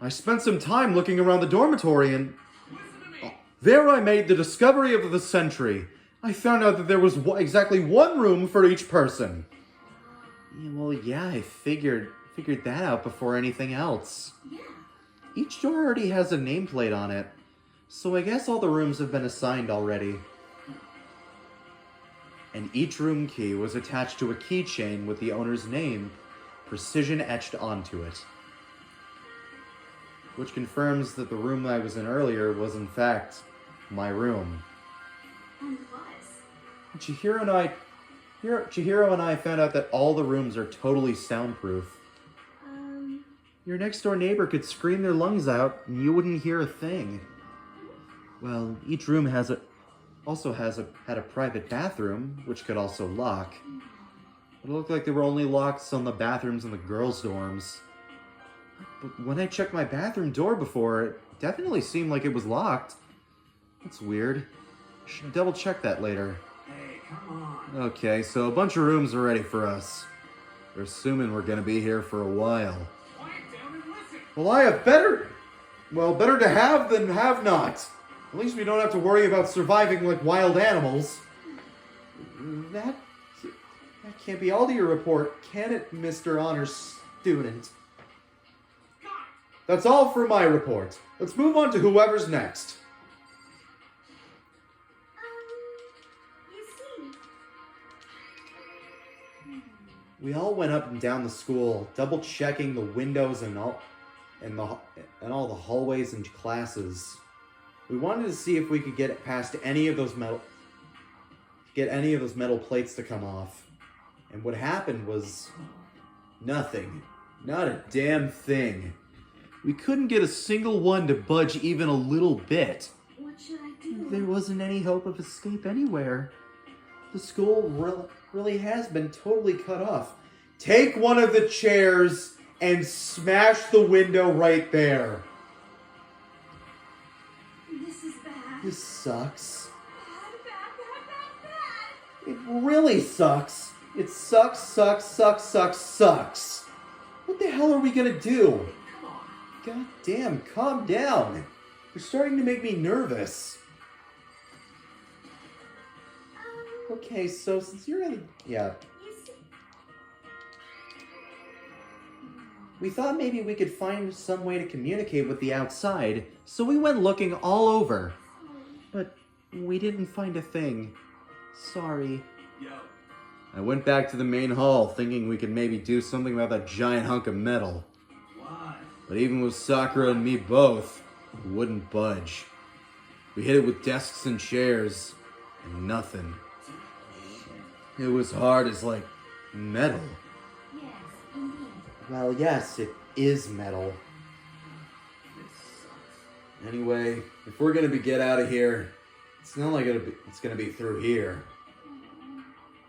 S1: I spent some time looking around the dormitory and
S6: Listen to me.
S1: there I made the discovery of the century. I found out that there was exactly one room for each person. Yeah, well, yeah, I figured that out before anything else.
S4: yeah.
S1: Each door already has a nameplate on it, so I guess all the rooms have been assigned already. And each room key was attached to a keychain with the owner's name precision etched onto it. Which confirms that the room I was in earlier was in fact my room.
S4: And was.
S1: Chihiro and I found out that all the rooms are totally soundproof. Your next door neighbor could scream their lungs out and you wouldn't hear a thing. Well, each room had a private bathroom, which could also lock. It looked like there were only locks on the bathrooms in the girls' dorms. But when I checked my bathroom door before, it definitely seemed like it was locked. That's weird. Should double check that later.
S7: Hey, come on.
S1: Okay, so a bunch of rooms are ready for us. We're assuming we're gonna be here for a while.
S6: Quiet down and listen.
S1: Well, better to have than have not. At least we don't have to worry about surviving like wild animals. That can't be all to your report, can it, Mr. Honor Student?
S6: God.
S1: That's all for my report. Let's move on to whoever's next.
S4: You see,
S1: We all went up and down the school, double checking the windows and all the hallways and classes. We wanted to see if we could get past any of those metal plates to come off. And what happened was nothing. Not a damn thing. We couldn't get a single one to budge even a little bit.
S4: what should I do?
S1: There wasn't any hope of escape anywhere. The school really has been totally cut off. Take one of the chairs and smash the window right there.
S4: This is bad.
S1: This sucks.
S4: Bad.
S1: It really sucks. It sucks. What the hell are we gonna do?
S7: Come on.
S1: God damn, calm down. You're starting to make me nervous. Okay, so since you're in... Yeah.
S4: You see,
S1: We thought maybe we could find some way to communicate with the outside, so we went looking all over. But we didn't find a thing. Sorry.
S3: Yo,
S1: I went back to the main hall thinking we could maybe do something about that giant hunk of metal.
S7: Why?
S1: But even with Sakura and me both, it wouldn't budge. We hit it with desks and chairs, and nothing. It was hard as, like, metal.
S4: yes, indeed.
S1: Well, yes, it is metal.
S7: This sucks.
S1: Anyway, if we're gonna get out of here, it's not like it's gonna be through here.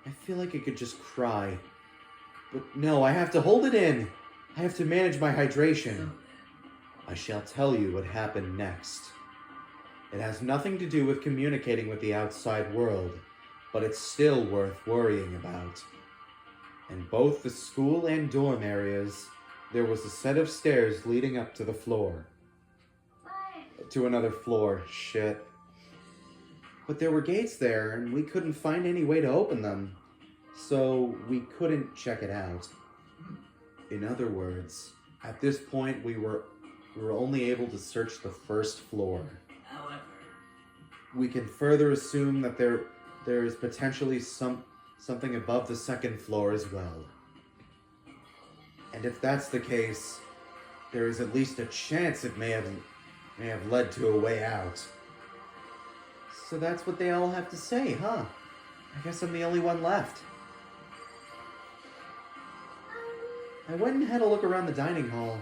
S1: I feel like I could just cry. But no, I have to hold it in. I have to manage my hydration. I shall tell you what happened next. It has nothing to do with communicating with the outside world, but it's still worth worrying about. In both the school and dorm areas, there was a set of stairs leading up to the floor.
S4: But
S1: To another floor. Shit. But there were gates there, and we couldn't find any way to open them. So we couldn't check it out. In other words, at this point we were only able to search the first floor.
S7: However,
S1: We can further assume that there is potentially something above the second floor as well. And if that's the case, there is at least a chance it may have led to a way out. So that's what they all have to say, huh? I guess I'm the only one left. I went and had a look around the dining hall.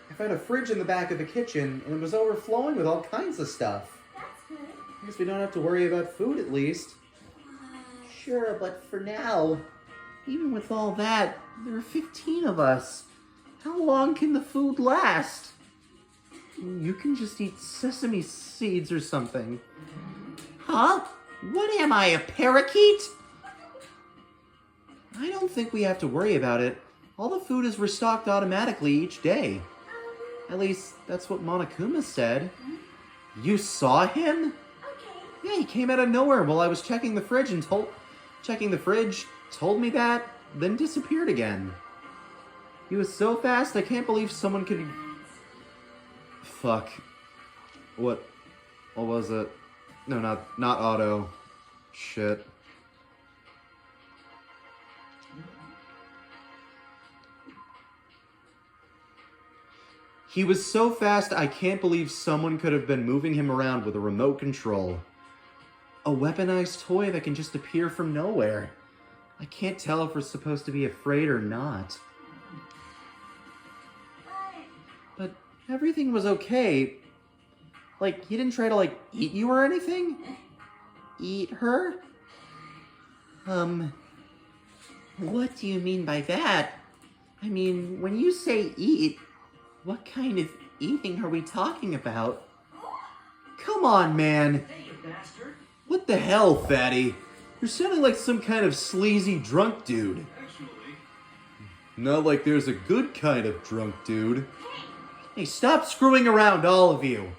S1: I found a fridge in the back of the kitchen, and it was overflowing with all kinds of stuff.
S4: That's good.
S1: I guess we don't have to worry about food, at least.
S8: Sure, but for now, even with all that, there are 15 of us. How long can the food last?
S1: You can just eat sesame seeds or something.
S8: Huh? What am I, a parakeet?
S1: I don't think we have to worry about it. All the food is restocked automatically each day. At least, that's what Monokuma said. You saw him?
S4: Okay.
S1: Yeah, he came out of nowhere while I was checking the fridge and told me that, then disappeared again. He was so fast, I can't believe someone could... Fuck. What was it? No, not Otto. Shit. He was so fast, I can't believe someone could have been moving him around with a remote control. A weaponized toy that can just appear from nowhere. I can't tell if we're supposed to be afraid or not. But everything was okay. Like, he didn't try to, eat you or anything? Eat her?
S8: What do you mean by that? I mean, when you say eat, what kind of eating are we talking about?
S1: Come on, man.
S7: hey, you bastard.
S1: What the hell, fatty? You're sounding like some kind of sleazy drunk dude.
S3: Actually,
S1: Not like there's a good kind of drunk dude. Hey, stop screwing around, all of you.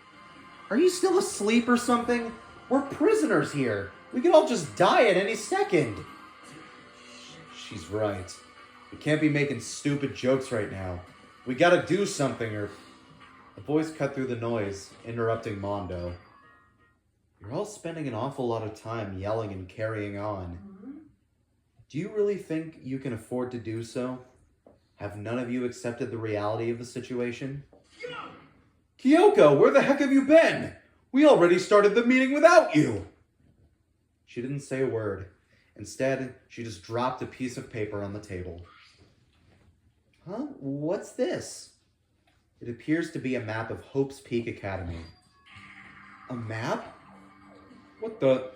S1: Are you still asleep or something? We're prisoners here. We could all just die at any second. She's right. We can't be making stupid jokes right now. We gotta do something or... A voice cut through the noise, interrupting Mondo. You're all spending an awful lot of time yelling and carrying on. Do you really think you can afford to do so? Have none of you accepted the reality of the situation? Kyoko, where the heck have you been? We already started the meeting without you! She didn't say a word. Instead, she just dropped a piece of paper on the table. Huh? What's this? It appears to be a map of Hope's Peak Academy. A map? What the...